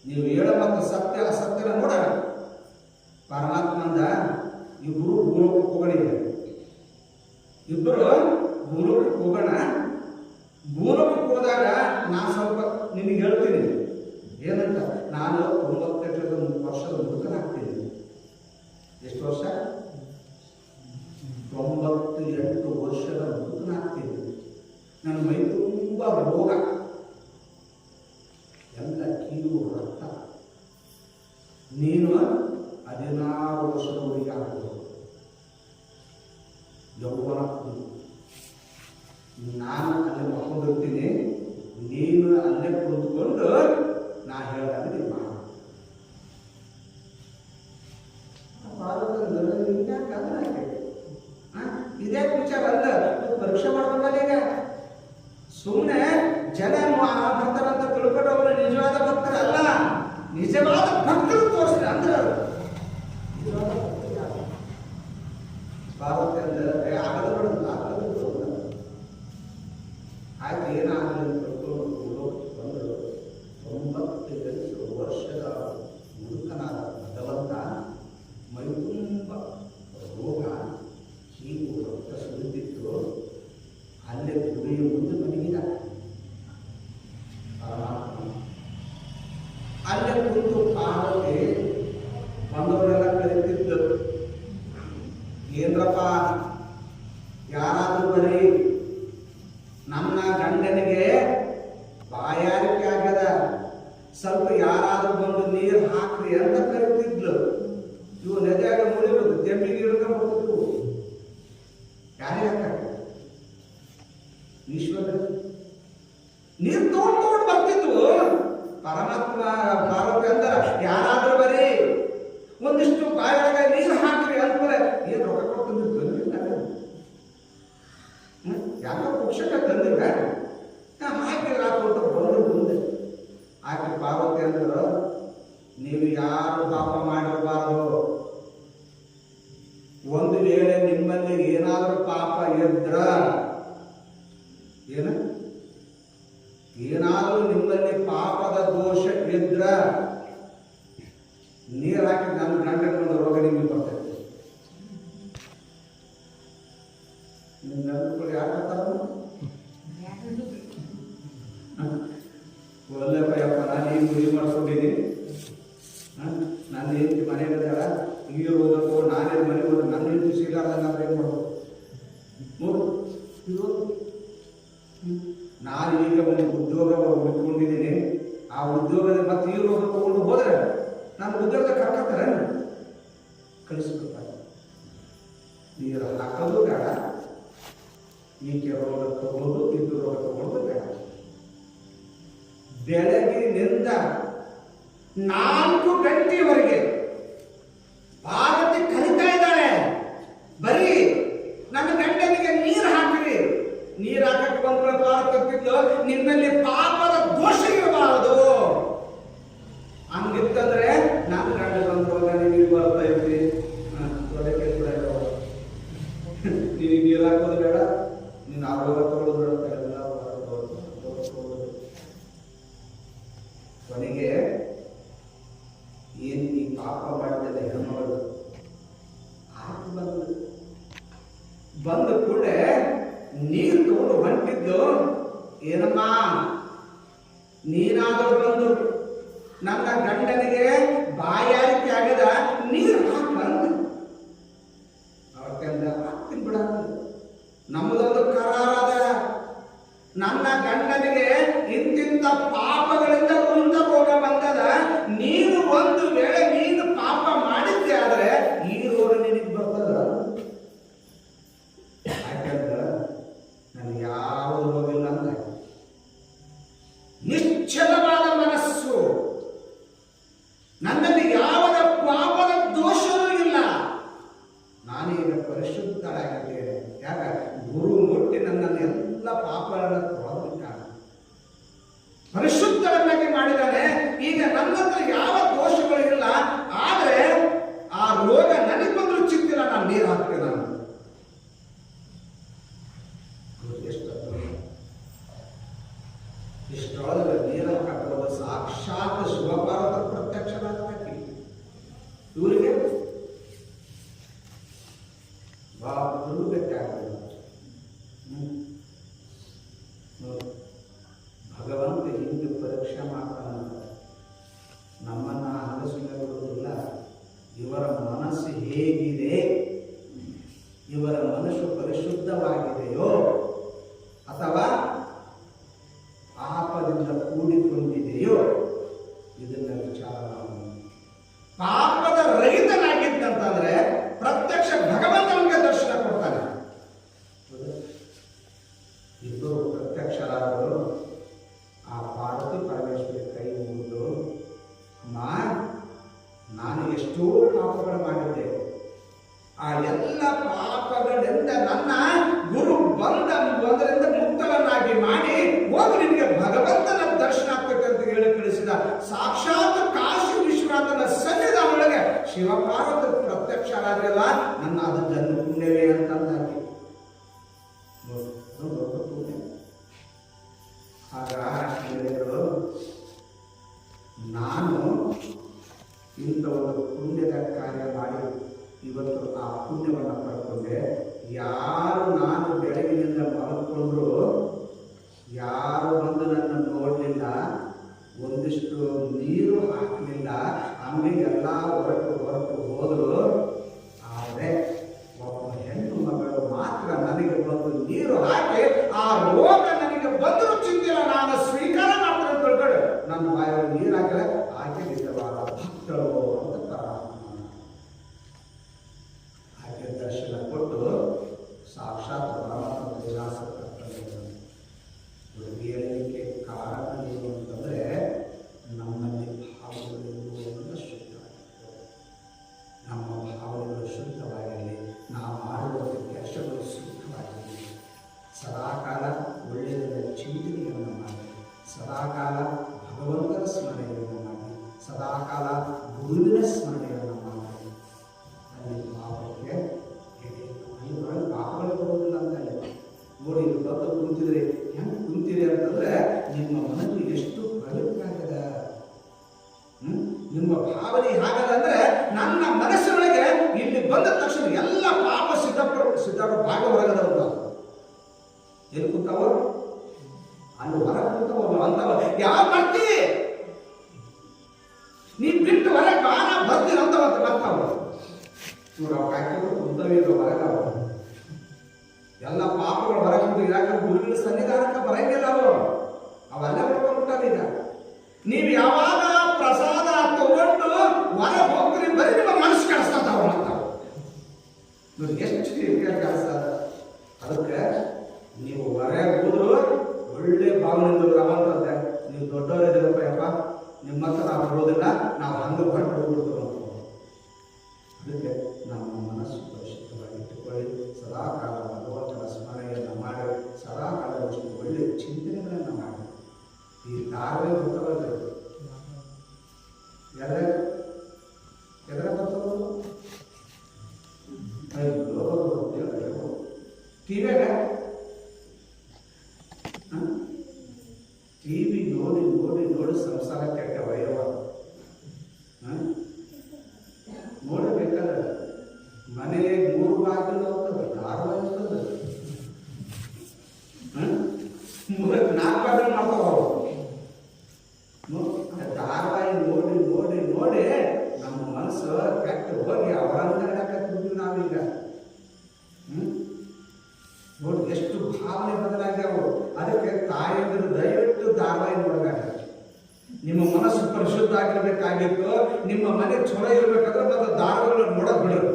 ನೀವು ಹೇಳೋ ಮತ್ತು ಸತ್ಯ ಅಸತ್ಯನ ನೋಡೋಣ. ಪರಮಾತ್ಮ ಅಂದ, ಇಬ್ಬರು ಭೂಲೋಕಕ್ಕೆ ಹೋಗೋಣ. ಇಬ್ಬರು ಭೂಲೋಕಕ್ಕೆ ಹೋಗೋಣ. ಭೂಲೋಕಕ್ಕೆ ಹೋದಾಗ ನಾನು ಸ್ವಲ್ಪ ನಿನಗೆ ಹೇಳ್ತೀನಿ ಏನಂತ. ನಾನು 98 ವರ್ಷದ ಮುದುಕನಾಗ್ತೀನಿ. ಎಷ್ಟು ವರ್ಷ? 98 ವರ್ಷದ ಮುದುಕನಾಗ್ತೀನಿ. ನನ್ನ ಮೈ ತುಂಬ ರೋಗ, ಎಲ್ಲ ಕೀಲು ರಕ್ತ. ನೀನು 16 ವರ್ಷದ ಹುಡುಗಿ ಆಗ್ಬೋದು, ಯೌವನ. ನಾನು ಅಲ್ಲೇ ಮಕ್ಕೊಂಡಿರ್ತೀನಿ, ನೀನು ಅಲ್ಲೇ ಕುಳಿತುಕೊಂಡು ನಾ ಹೇಳಿದಾಗ ನೀನು ಮಾಡ. ಇದೇ ವಿಚಾರ ಅಲ್ಲ, ಪರೀಕ್ಷೆ ಮಾಡ್ಬೇಕಲ್ಲ. ಈಗ ಸುಮ್ಮನೆ ಜನ ಬರ್ತಾರಂತ ತಿಳ್ಕೊಂಡು ಅವರು ನಿಜವಾದ ಭಕ್ತರು ಅಲ್ಲ, ನಿಜವಾದ ಭಕ್ತರು ತೋರಿಸ್ತಾರೆ. ಅಂದ್ರೆ ನಿಜವಾದ ಭಕ್ತರು ಯಾರು? ಪಾರ್ವತಿ ಅಂದ್ರೆ ಆಗದ ಆಯ್ತು, ಏನಾಗಲಿ ಅಂತ ತಿಳ್ಕೊಂಡು ಬಂದರು. 98 ವರ್ಷದ ಮುದುಕನಾದ ಭಗವಂತ ಮೈ ತುಂಬ ರೋಗ, ಹೀಗೂ ರಕ್ತ ಸುರಿದಿತ್ತು. ಅಲ್ಲೇ ಗುಡಿಯ ಮುಂದೆ ಮಲಗಿದ ಪರಮಾತ್ಮ. ಅಲ್ಲೇ ಕುರಿತು ಪಾರ್ವತಿ ನಿಮ್ಮಲ್ಲಿ ಏನಾದರೂ ಪಾಪ ಇದ್ರ ಏನಾದರೂ ನಿಮ್ಮಲ್ಲಿ ಪಾಪದ ದೋಷ ಇದ್ರ ನೀರು ಹಾಕಿ ನನ್ನ ಗಂಟೆ ರೋಗ ನಿಮಗೆ ಬರ್ತೈತೆ. ಯಾಕಂತಾರ ಒಳ್ಳೆಪ್ಪ ನಾನು ಈಗ ಗುರಿ ಮಾಡ್ಕೊಂಡಿದ್ದೀನಿ, ನನ್ನ ಹೆಂಡತಿ ಮನೆಗೆ ಈಗ ಹೋದಕ್ಕೋ ನಾನೇ ಮನೆಗೆ ಹೋದ ನನ್ನ ಹೆಂಡತಿ ಸಿಗಲಾರ್ದ ನಾನು ಏನು ಮಾಡ್ಬೋದು. ನಾನು ಈಗ ಒಂದು ಉದ್ಯೋಗ ಹುಡ್ಕೊಂಡಿದ್ದೀನಿ, ಆ ಉದ್ಯೋಗದ ಮತ್ತೆ ಈ ರೋಗ ತಗೊಂಡು ಹೋದ್ರೆ ನಾನು ಉದ್ಯೋಗದ ಕರ್ಕೊತಾರೆ ಕಳಿಸ್ಕೊತಾರೆ. ನೀರು ಹಾಕೋದು ಬೇಡ, ಈಕೆ ರೋಗ ತಗೊಂಡು ಇದು ರೋಗ ತಗೊಂಡು ಬೇಡ. ಬೆಳಗಿನಿಂದ 4 ಗಂಟೆವರೆಗೆ ಪಾರ್ವತಿ ಕಲಿತಾ ಇದ್ದಾಳೆ. ಬರೀ ನನ್ನ ಗಂಡನಿಗೆ ನೀರು ಹಾಕಿರಿ, ನೀರು ಹಾಕಕ್ಕೆ ಬಂದ್ರೆ ಪಾರ್ವತಿದ್ದು ನಿನ್ನಲ್ಲಿ ಪಾಪದ ದೋಷ ಇರಬಾರದು. ಹಂಗಿತ್ತಂದ್ರೆ ನನ್ನ ಗಂಡ ಬಂದಾಗ ನೀರು ಬರ್ತಾ ಇರ್ತೀವಿ, ನೀನು ನೀರು ಹಾಕೋದು ಬೇಡ, ನೀನು ಆರೋಗ್ಯ ತಗೊಳ್ಳೋದು ಬೇಡ. ಕೊನೆಗೆ ಏನು ಈ ಪಾಪ ಮಾಡಿದ ಹೆಣ್ಣುಗಳು ಬಂದ ಕೂಡಲೇ ನೀರು ತಗೊಂಡು ಹೊಂಟಿದ್ದು, ಏನಮ್ಮ ನೀನಾದರೂ ಬಂದು ನನ್ನ ಗಂಡನಿಗೆ ಬಾಯಾರಿಕೆ ಆಗದ ನೀರು ಹಾಕಂದು ಅವತ್ತಂದ ಹಾಕ್ತೀನಿ ಬಿಡ. ನಮ್ಮದೊಂದು ಕರಾರದ ನನ್ನ ಗಂಡನಿಗೆ ಇಂತಿಂತ ಪಾಪಗಳಿಂದ ಮುಂದೆ ರೋಗ ಬಂದದ, ನೀನು ಒಂದು ವೇಳೆ ನೀನು ಪಾಪ ಮಾಡಿದ್ದೆ ಆದ್ರೆ ಈ ರೋಗ ನಿನಗೆ ಬರ್ತದ. ಯಾಕಂದ್ರೆ ನನಗೆ ಯಾವ ರೋಗ ಇಲ್ಲ ಅಂತ ನಿಶ್ಚಲವಾದ ಮನಸ್ಸು, ನನ್ನಲ್ಲಿ ಯಾವುದ ಪಾಪದ ದೋಷವೂ ಇಲ್ಲ, ನಾನೀಗ ಪರಿಶುದ್ಧರಾಗಿದ್ದೇನೆ. ಯಾಕ ಗುರು ಮುಟ್ಟಿ ನನ್ನನ್ನು ಎಲ್ಲ ಪಾಪಗಳನ್ನು ತೊಳೆದಿದ್ದಾನೆ, ಪರಿಶುದ್ಧರನ್ನಾಗಿ ಮಾಡಿದ್ದಾನೆ. ಈಗ ನನ್ನ ಹತ್ರ ಯಾವ ದೋಷಗಳು ಇಲ್ಲ, ಆದ್ರೆ ಆ ರೋಗ ನನಗೆ ಬಂದರೂ ಚಿಂತಿಲ್ಲ, ನಾನು ನೀರು ಹಾಕ್ತೇನೆ. ನಾನು ಇಷ್ಟೊಳಗೆ ನೀರನ್ನು ಹಾಕೋದು ಸಾಕ್ಷಾತ್ ಶಿವಪಾರ್ವತ ಪ್ರತ್ಯಕ್ಷರಾಗಬೇಕು. ಇವರಿಗೆ ಭಗವಂತ ಹಿಂದೆ ಪರೀಕ್ಷೆ ಮಾಡ್ತಾನಂತ ನಮ್ಮನ್ನ ಆಲೋಚನೆ ಕೊಡುವುದಿಲ್ಲ. ಇವರ ಮನಸ್ಸು ಹೇಗಿದೆ, ಇವರ ಮನಸ್ಸು ಪರಿಶುದ್ಧವಾಗಿದೆಯೋ ಅಥವಾ ಪಾಪದಿಂದ ಕೂಡಿಕೊಂಡಿದೆಯೋ ಇದನ್ನ ವಿಚಾರ ಮಾಡಿ. ಪಾಪದ ರಹಿತನಾಗಿದ್ದಂತಂದ್ರೆ ಪ್ರತ್ಯಕ್ಷ ಭಗವಂತ ನಮಗೆ ದರ್ಶನ ಕೊಡ್ತಾನೆ. ಇಬ್ಬರು ಪ್ರತ್ಯಕ್ಷರಾದರು. ಆ ಪಾರ್ವತಿ ಪರಮೇಶ್ವರಿ ಕೈ ಮುಗಿದು, ಅಮ್ಮ ನಾನು ಎಷ್ಟೋ ಪಾಪಗಳು ಮಾಡಿದ್ದೆ, ಆ ಎಲ್ಲ ಪಾಪಗಳಿಂದ ನನ್ನ ಗುರು ಬಂದರಿಂದ ಮುಕ್ತವನ್ನಾಗಿ ಮಾಡಿ ಹೋಗಿ ನಿನಗೆ ಭಗವಂತನ ದರ್ಶನ ಆಗ್ತದೆ ಅಂತ ಹೇಳಿ ಕಳಿಸಿದ. ಸಾಕ್ಷಾತ್ ಕಾಶಿ ವಿಶ್ವನಾಥನ ಸನ್ನಿಧಾನದೊಳಗೆ ಶಿವಪಾರ್ವತಿ ಪ್ರತ್ಯಕ್ಷರಾಗಲ್ಲ, ನನ್ನ ಅದು ಜನ್ಮ ಪುಣ್ಯವೇ ಅಂತಂದಾಗಿ ಹೇಳಿದರು. ನಾನು ಇಂಥ ಒಂದು ಪುಣ್ಯದ ಕಾರ್ಯ ಮಾಡಿ ಇವತ್ತು ಆ ಪುಣ್ಯವನ್ನು ಪಡ್ಕೊಂಡೆ. ಯಾರು ನಾನು ಬೆಳಗಿನಿಂದ ಮಲ್ಕೊಂಡ್ರು ಯಾರು ಬಂದು ನನ್ನ ನೋಡಲಿಲ್ಲ, ಒಂದಿಷ್ಟು ನೀರು ಹಾಕಲಿಲ್ಲ, ಹಂಗೆ ಎಲ್ಲ ಹೊರಟು ಹೋದರು. ಆದರೆ ಒಬ್ಬ ಹೆಣ್ಣು ಮಗಳು ಮಾತ್ರ ನನಗೆ ಬಂದು ನೀರು ಹಾಕಿ ಆ ರೋಗ ನನಗೆ ಬಂದರೂ ಚಿಂತಿಲ್ಲ, ನಾನು ಸ್ವೀಕಾರ ಮಾಡ್ತಾರೆ ಅಂತ ತಿಳ್ಕೊಂಡು ನನ್ನ ಬಾಯಲ್ಲಿ ನೀರು ಹಾಕಿದ್ರೆ ಆಕೆ ನಿಜವಾದ ಭಕ್ತಳು ಅಂತ ಆಕೆ ದರ್ಶನ ಕೊಟ್ಟು ಸಾಕ್ಷಾತ್ ಪರಮಾತ್ಮ ವಿಲಾಸ ಹೇಳಲಿಕ್ಕೆ ಕಾರಣ ಏನು ಅಂತಂದ್ರೆ ನಮ್ಮಲ್ಲಿ ಭಾವಗಳು ಶುದ್ಧ, ನಮ್ಮ ಕುಂತಿದ್ರಿ. ಹೆಂಗೆ ಕುಂತಿರಿ ಅಂತಂದ್ರೆ ನಿಮ್ಮ ಮನಸ್ಸು ಎಷ್ಟು ಪವಿತ್ರ ಆಗದ, ನಿಮ್ಮ ಭಾವನೆ ಹಾಗದ ಅಂದ್ರೆ ನನ್ನ ಮನಸ್ಸಿನೊಳಗೆ ಇಲ್ಲಿ ಬಂದ ತಕ್ಷಣ ಎಲ್ಲ ಪಾಪ ಸಿದ್ಧಾಪ ಭಾಗ ಹೊರಗದವ. ಎಲ್ಲಿ ಕುಂತಾವ? ಅಲ್ಲಿ ಹೊರ ಕುಂತಾವ ಅಂತವ. ಯಾವ ಬರ್ತೀವಿ ನೀ ಬಿಟ್ಟು ಹೊರಗೆ ಬಾನ ಬರ್ತೀನಿ ಅಂತ ಬರ್ತಾವ. ಇವ್ರು ಅವ್ ಹಾಕಿದ್ರು ಕುಂತವಿದ್ರು ಹೊರಗವ. ಎಲ್ಲ ಪಾಪಗಳು ಹೊರಗೆ ಯಾಕಂದ್ರೆ ಗುರುಗಳ ಸನ್ನಿಧಾನಕ್ಕೆ ಬರಂಗಿಲ್ಲ ಅವೆಲ್ಲ ಬಿಟ್ಕೊಂಡ್ಬಿಟ್ಟಾವ. ಈಗ ನೀವು ಯಾವಾಗ ಪ್ರಸಾದ ತಗೊಂಡು ಹೊರ ಹೋಗ್ತೀರಿ ಬರೀ ನಿಮ್ಮ ಮನಸ್ಸು ಕೆಡಿಸ್ತಾವ ಅಂತಾವ. ಎಷ್ಟು ಕೆಲಸ. ಅದಕ್ಕೆ ನೀವು ಹೊರಗೆ ಹೋದ್ರು ಒಳ್ಳೆ ಭಾವನೆಯಿಂದ ರವಂತಂತೆ ನೀವು ದೊಡ್ಡವರಿದ್ದೀರಪ್ಪ ಯಪ್ಪ, ನಿಮ್ಮ ಹತ್ರ ನಾವು ಬರೋದಿಲ್ಲ, ನಾವು ಹಂಗೆ ಹೊರಟು ಹೋಗ್ಬಿಡ್ತೀವಿ ಅಂತ. ಅದಕ್ಕೆ ನಮ್ಮ ಮನಸ್ಸು ಪರಿಶುದ್ಧವಾಗಿ ಇಟ್ಟುಕೊಳ್ಳಿ. ಸದಾ ಕಾಲ ಭಗವಂತನ ಸ್ಮರಣೆಯನ್ನು ಮಾಡಿ, ಸದಾ ಕಾಲದಷ್ಟು ಒಳ್ಳೆಯ ಚಿಂತನೆಗಳನ್ನು ಮಾಡಿ. ಈ ಧಾರ್ಮಿ ಗೊತ್ತವಲ್ಲ ಎದರ ಗೊತ್ತವರು ಟಿವಿಯಾಗ ಟಿವಿ ನೋಡಿ ನೋಡಿ ನೋಡಿ ಸಂಸಾರ ಕೆಟ್ಟ ವಯವ ನೋಡಬೇಕಾದ್ರೆ ಮನೆಗೆ 3 ಬಾಗಿಲು ಹೋಗ್ತದೆ, ಧಾರಾವಾಹಿ ಇರ್ತದೆ, 4 ಬಾಗಿಲು ಮಾಡ್ತಾವ. ಧಾರಾವಾಹಿ ನೋಡಿ ನೋಡಿ ನೋಡಿ ನಮ್ಮ ಮನಸ್ಸು ಕೆಟ್ಟ ಹೋಗಿ ಅವರಂತರಕ್ಕೆ ನಾವೀಗ ನೋಡಿ ಎಷ್ಟು ಭಾವನೆ ಬದಲಾಗ್ಯಾವ. ಅದಕ್ಕೆ ತಾಯಿಯಂದ್ರೆ ದಯವಿಟ್ಟು ಧಾರಾವಾಹಿ ನೋಡಬೇಡ. ನಿಮ್ಮ ಮನಸ್ಸು ಪರಿಶುದ್ಧ ಆಗಿರ್ಬೇಕಾಗಿತ್ತು, ನಿಮ್ಮ ಮನೆ ಚೊರ ಇರ್ಬೇಕಾದ್ರೆ ಮತ್ತೆ ಧಾರಾವಾಹಿಗಳು ನೋಡಕ್ ಬಿಡೋದು.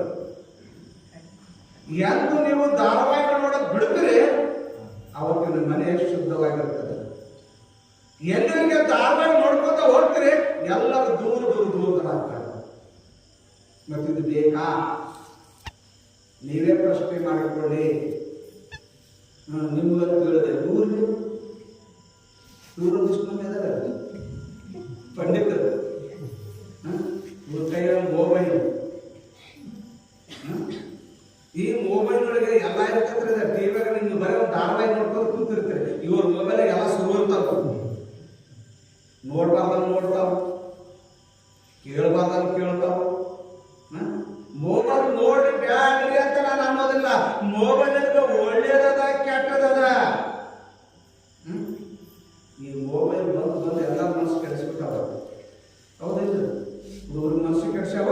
ಎಂದು ನೀವು ಧಾರಾವಾಹಿಗಳು ನೋಡಕ್ ಬಿಡ್ತೀರಿ ಅವತ್ತು ನಿಮ್ಮ ಮನೆ ಶುದ್ಧವಾಗಿರ್ತದೆ. ಎಲ್ಲರಿಗೆ ಧಾರಾವಾಹಿ ನೋಡ್ಕೊತ ಹೋಗ್ತೀರಿ ಎಲ್ಲರೂ ದೂರ ದೂರ ದೂರದರಾಗ್ತಾರೆ. ಮತ್ತಿದು ಬೇಕಾ? ನೀವೇ ಪ್ರಶ್ನೆ ಮಾಡಿಕೊಳ್ಳಿ. ನಿಮ್ಗಂತ ಹೇಳಿದೆ ದೂರದೃಷ್ಟಿ ಇದಾರೆ ಪಂಡಿತರು, ಇವ್ರ ಕೈಯಲ್ಲಿ ಮೊಬೈಲ್. ಈ ಮೊಬೈಲ್ ಒಳಗೆ ಎಲ್ಲ ಇರ್ತದೆ. ಟಿವಿಯಾಗ ನಿಮ್ಗೆ ಬರೀ ಒಂದು ಧಾರಾವಾಹಿ ನೋಡ್ಕೊಂಡು ಕೂತಿರ್ತೀರಿ. ಇವ್ರ ಮೊಬೈಲ್ ಎಲ್ಲ ಶುರು ಇರ್ತಾವ. ನೋಡ್ಬಾರ್ದನ್ನು ನೋಡ್ತಾವ, ಕೇಳಬಾರ್ದನ್ನು ಕೇಳ್ತಾವ. ಮೊಬೈಲ್ ನೋಡಿ ಬ್ಯಾಡ್ರಿ ಅಂತ ನಾನು ಅನ್ನೋದಿಲ್ಲ. ಮೊಬೈಲ್ ಒಳ್ಳೇದದ ಕೆಟ್ಟದದ. ಈ ಮೊಬೈಲ್ ಬಂದು ಎಲ್ಲ ಮನಸ್ಸು ಕೆಡಿಸ್ಬಿಟ್ಟಾವ. ಹೌದಿಲ್ಲ? ಹುಡುಗರ ಮನಸ್ಸು ಕೆಡಿಸ್ಯಾವ,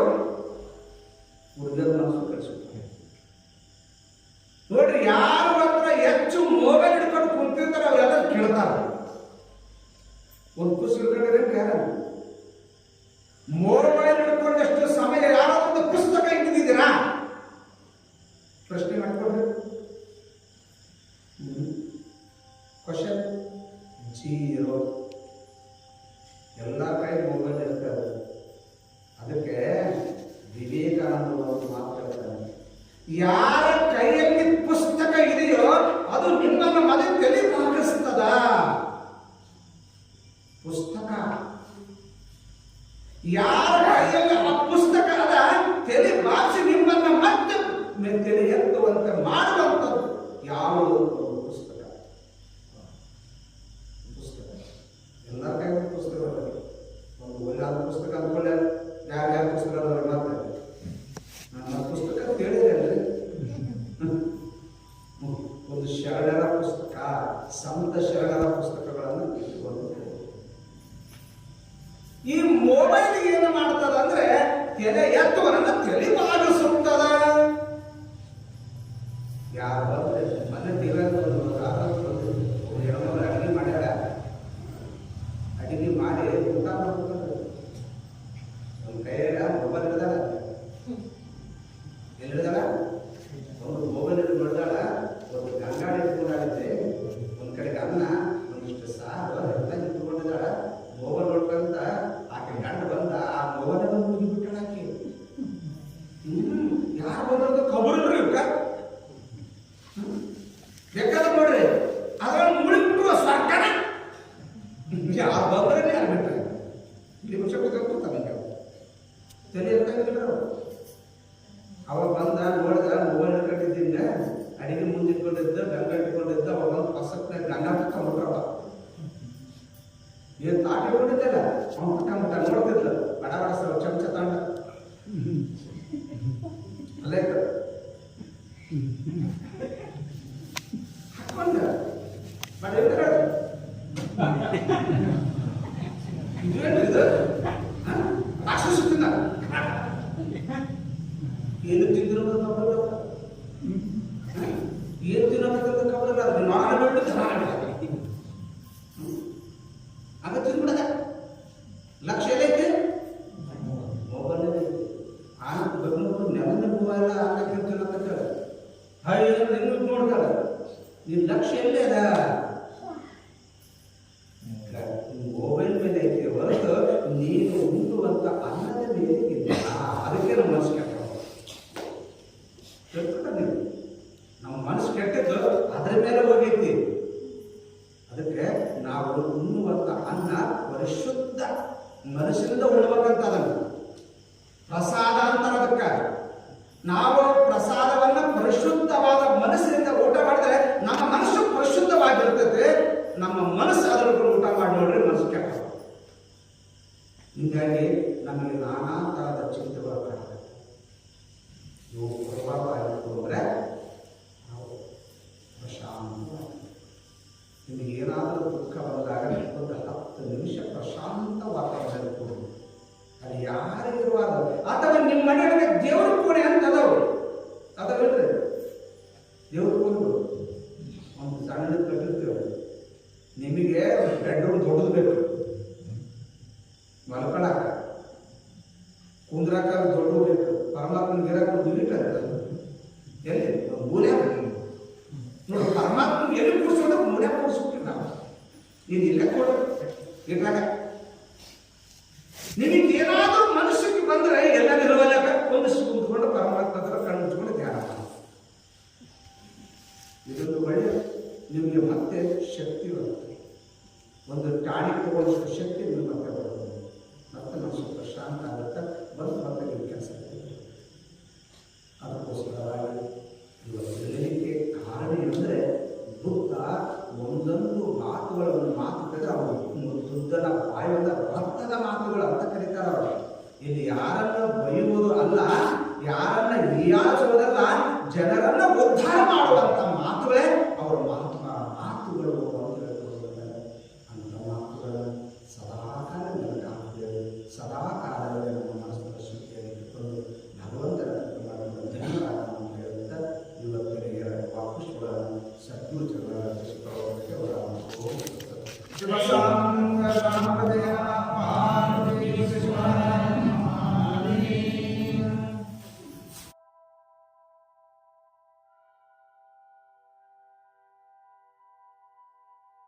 ಹುಡುಗರ ಮನಸ್ಸು ಕೆಡಿಸ್ಬಿಟ್ಟಾವ. ನೋಡ್ರಿ, ಯಾರು ಹತ್ರ ಹೆಚ್ಚು ಮೊಬೈಲ್ ಹಿಡ್ಕೊಂಡು ಕುಂತಿರ್ತಾರ ಅವರೆಲ್ಲ ಕೇಳ್ತಾರ. ಒಂದು ಪುಸ್ತಕ ಹಿಡ್ಕೊಂಡಿರೇನು ಯಾರ ಮೊಬೈಲ್ ಹಿಡ್ಕೊಂಡಷ್ಟು ಸಮಯ ಯಾರಾದ್ರೂ ಪುಸ್ತಕ ಹಿಡಿದಿದ್ದೀರಾ? ಪ್ರಶ್ನೆ ಮಾಡ್ಕೊಡ್ರಿ. ಕ್ವಶನ್ 0. ಎಲ್ಲ ಕೈ ಮೊಬೈಲ್ ಇರ್ತದೆ. ಅದಕ್ಕೆ ವಿವೇಕಾನಂದ ಮಾತಾಡ್ತಾರೆ, ಯಾರ ಕೈಯಲ್ಲಿ ಪುಸ್ತಕ ಇದೆಯೋ ಅದು ನಿಮ್ಮನ್ನು ಮನೆ ತಲೆ ಭಾಗಿಸ್ತದ. ಪುಸ್ತಕ ಯಾರ ಕೈಯಲ್ಲಿ ಆ ಪುಸ್ತಕ ಅದ ತಲೆ ಬಾಗಿಸಿ ನಿಮ್ಮನ್ನು ಮತ್ತೆ ತಲೆ ಎತ್ತುವಂತೆ ಮಾಡುವಂಥದ್ದು ಯಾವುದು? ಪುಸ್ತಕ. ಪುಸ್ತಕ ಎಲ್ಲ ಕೈ ಪುಸ್ತಕ. ಒಂದು ಒಳ್ಳೆಯ ಪುಸ್ತಕ ಅಂದ್ಕೊಳ್ಳೆ, ಯಾರ್ಯಾರ ಪುಸ್ತಕ ಮತ್ತೆ ನನ್ನ ಪುಸ್ತಕ ಕೇಳಿದ್ರೆ ಒಂದು ಶರಣರ ಪುಸ್ತಕ, ಸಂತ ಶರಣರ ಪುಸ್ತಕಗಳನ್ನು ಇಟ್ಟುಕೊಂಡು. ಈ ಮೊಬೈಲ್ ಏನು ಮಾಡ್ತದ ಅಂದ್ರೆ ತಲೆ ಎತ್ತುವನ್ನ ತಲೆ ಭಾಗಿಸುತ್ತದ. ಯಾರು ಬಂದ್ರೆ ಮನೆ ಹೆಣ್ಮಗಳು ಅಡಿಗೆ ಮಾಡ್ಯಾರ, ಅಡಿಗೆ ಮಾಡಿ ಊಟ ಮಾಡ್ತಾರೆ. ಒಂದು ಕೈಯಾಗ ಮೊಬೈಲ್ ಹಿಡ್ದಾಳ, ಎಲ್ಲಿ ಹಿಡ್ದಾಳ? ಒಂದು ಮೊಬೈಲ್ ಹಿಡಿದು ನೋಡ್ದಾಳ, ಒಂದು ಗಂಗಾಡಿ ಇಟ್ಕೊಂಡಾಗಿದ್ದೆ, ಒಂದ್ ಕಡೆಗೆ ಅನ್ನ, ಒಂದಿಷ್ಟು ಸಾರು ಎಲ್ಲ ಇಟ್ಕೊಂಡಿದ್ದಾಳ. ಮೊಬೈಲ್ ನೋಡ್ಕೊಂತ ಆಕೆ ಗಂಡ ಬಂದ, ಆ ಮೊಬೈಲ್ ಮುಗಿಬಿಟ್ಟಾಳ ಆಕೆ. ಯಾರು ಬಂದ್ರದ್ದು ಖಬರ್ರಿ ಬೇಕಾದ್ರೆ ನೋಡ್ರಿ, ಅದ್ರಲ್ಲಿ ಮುಳುಗ್ಬಿಟ್ಟು ಸರ್ಕಾರ ಯಾರು ಬಂದ್ರೆ ಯಾರು ಬಿಟ್ರೆ ಇಲ್ಲಿ ವರ್ಷ ಗೊತ್ತಾಗ್ತಾನೆ ತಲೆ ಎತ್ತಾಗಿಲ್ಲ. ಅವ ಬಂದ ನೋಡಿದ ಮೊಬೈಲ್ ಕಟ್ಟಿದ್ದಿಂದ ಅಡಿಗೆ ಮುಂದೆ ಇಟ್ಕೊಂಡಿದ್ದ ಗಂಗ ಇಟ್ಕೊಂಡಿದ್ದ ಅವಾಗ ಪಸಕ್ನ ಗಂಗ ತಗೊಂಡ್ರವ ಏನ್ ತಾಟ ಇಟ್ಕೊಂಡಿದ್ದಲ್ಲ ಅವ್ನು ಪುಟ್ಟ ಮುಟ್ಟ ನೋಡ್ತಿದ್ಲ ಬಡ ಬಡ ಚಮಚ ತಾಂಡ ಅಲ್ಲೇ ಹಾಕೊಂಡ ಬಡ ಇದು ರಾಕ್ಷಸ ತಿಂದ ಏನು ತಿಂದಿರೋ ಏನು ತಿನ್ನೋದಕ್ಕೆ ಕಬಲ ನಾಳೆ ಆಗ ತಿನ್ಬಿಡದ ಲಕ್ಷ್ಯ ಎಲ್ಲೈತೆ ಮೊಬೈಲ್ ಆನಂದ ಬಂದು ನೆಲದ ಹೂವೆಲ್ಲ ಹಾಕಿ ತಿನ್ನೋದಕ್ಕೆ ಹಾಗೆ ನೋಡ್ತಾಳೆ ನಿನ್ನ ಲಕ್ಷ್ಯ ಎಲ್ಲೇ ಅದ ಮೊಬೈಲ್ ಮೇಲೆ ಐತಿ ಹೊರತು ನೀನು ಉಂಡುವಂತ ಅನ್ನದ ಮೇಲೆ ಇಲ್ಲ. ಅದಕ್ಕೆ ನಮ್ಮ ಮನಸ್ಸು ಕೆಟ್ಟ ನಮ್ಮ ಮನಸ್ಸು ಕೆಟ್ಟದ್ದು ಅದರ ಮೇಲೆ ಹೋಗೈತಿ. ಅದಕ್ಕೆ ನಾವು ಉಣ್ಣುವಂತ ಅನ್ನ ಪರಿಶುದ್ಧ ಮನಸ್ಸಿನಿಂದ ಉಣ್ಬೇಕಂತ ಅದನ್ನು ಪ್ರಸಾದ ಅಂತಾರೆ. ಅದಕ್ಕೆ ನಾವು ಪ್ರಸಾದವನ್ನ ಪರಿಶುದ್ಧವಾದ ಮನಸ್ಸಿನಿಂದ ಊಟ ಮಾಡಿದ್ರೆ ನಮ್ಮ ಮನಸ್ಸು ಪರಿಶುದ್ಧವಾಗಿರ್ತದೆ. ನಮ್ಮ ಮನಸ್ಸು ಅದರ ಊಟ ಮಾಡಿ ನೋಡ್ರಿ ಮನಸ್ಸು ಕೆಟ್ಟ. ಹೀಗಾಗಿ ನಮಗೆ ನಾನಾ ತರಹದ ಚಿಂತೆಗಳು ಕಾಡ್ತವೆ. ಇವು ಪ್ರಭಾವ ಆಗಿತ್ತು ಅಂದ್ರೆ ನಾವು ಪ್ರಶಾಂತ. ನಿಮಗೆ ಏನಾದರೂ ದುಃಖ ಬಂದಾಗ ಒಂದು 10 ನಿಮಿಷ ಪ್ರಶಾಂತ ವಾತಾವರಣ ಕೊಡು. ಅಲ್ಲಿ ಯಾರಿರುವಾಗ ಅಥವಾ ನಿಮ್ಮ ಮನೆಯೊಳಗೆ ದೇವ್ರ ಕೋಣೆ ಅಂತ ಅದಾವಲ್ರಿ, ದೇವ್ರ ಕೋಣೆಗಳು ಒಂದು ಸಣ್ಣ ಕಟ್ಟಿರ್ತೇವೆ. ನಿಮಗೆ ಬೆಡ್ರೂಮ್ ದೊಡ್ಡದು ಬೇಕು, ಮಲ್ಕೊಳಕ ಕುಂದ್ರಾಕ ದೊಡ್ಡ ಬೇಕು, ಪರಮಾತ್ಮನ ಗಿರಕ ದುಲಿಟ ಎಲ್ಲಿ ಮೂಲೆ ನೋಡಿ. ಪರಮಾತ್ಮ ಎಲ್ಲಿ ಕೂರಿಸೋದು ಮೂಲೆ ಕೂರಿಸ್ಬಿಟ್ರಿ ನಾವು. ನೀನು ಇಲ್ಲೇ ಕೊಡು ಇಟ್ಟಾಗ ನಿಮಗೆ ಏನಾದರೂ ಮನುಷ್ಯಕ್ಕೆ ಬಂದ್ರೆ ಎಲ್ಲ ನಿರ್ವಲ್ಯಾಗ ಒಂದಿಷ್ಟು ಕುಂತ್ಕೊಂಡು ಪರಮಾತ್ಮ ಹತ್ರ ಕಣ್ಣು ಮುಚ್ಕೊಂಡು ಧ್ಯಾನ ಮಾಡಿ. ಇದೊಂದು ಒಳ್ಳೆಯ ನಿಮಗೆ ಮತ್ತೆ ಶಕ್ತಿ ಬರುತ್ತೆ. ಒಂದು ಟಾಣಿಕ್ ತಗೊಳ್ಳೋಷ್ಟು ಶಕ್ತಿ ನಿಮಗೆ ಮತ್ತೆ ಬರುತ್ತೆ. ಮತ್ತೆ ಮನಸ್ಸು ಪ್ರಶಾಂತ ಆಗುತ್ತೆ. ಬಂದು ಮತ್ತೆ ನೀವು ಕೆಲಸ ಅದಕ್ಕೋಸ್ಕರವಾಗಿ ಇವತ್ತು ಹೇಳಲಿಕ್ಕೆ ಕಾರಣ ಅಂದರೆ ಬುದ್ಧ ಒಂದೊಂದು ಮಾತುಗಳನ್ನು ಮಾತುಕತೆ ಅವರು ಬುದ್ಧನ ಬಾಯಿಂದ ರಕ್ತದ ಮಾತುಗಳು ಅಂತ ಕರೀತಾರೆ. ಅವರು ಇಲ್ಲಿ ಯಾರನ್ನ ಬೈಯುವುದು ಅಲ್ಲ, ಯಾರನ್ನ ಹೀಯಾಳಿಸುವುದಲ್ಲ, ಜನರನ್ನ ಉದ್ಧಾರ ಮಾಡುವಂತ ಮಾತುಗಳೇ ಅವರ ಮಾತು.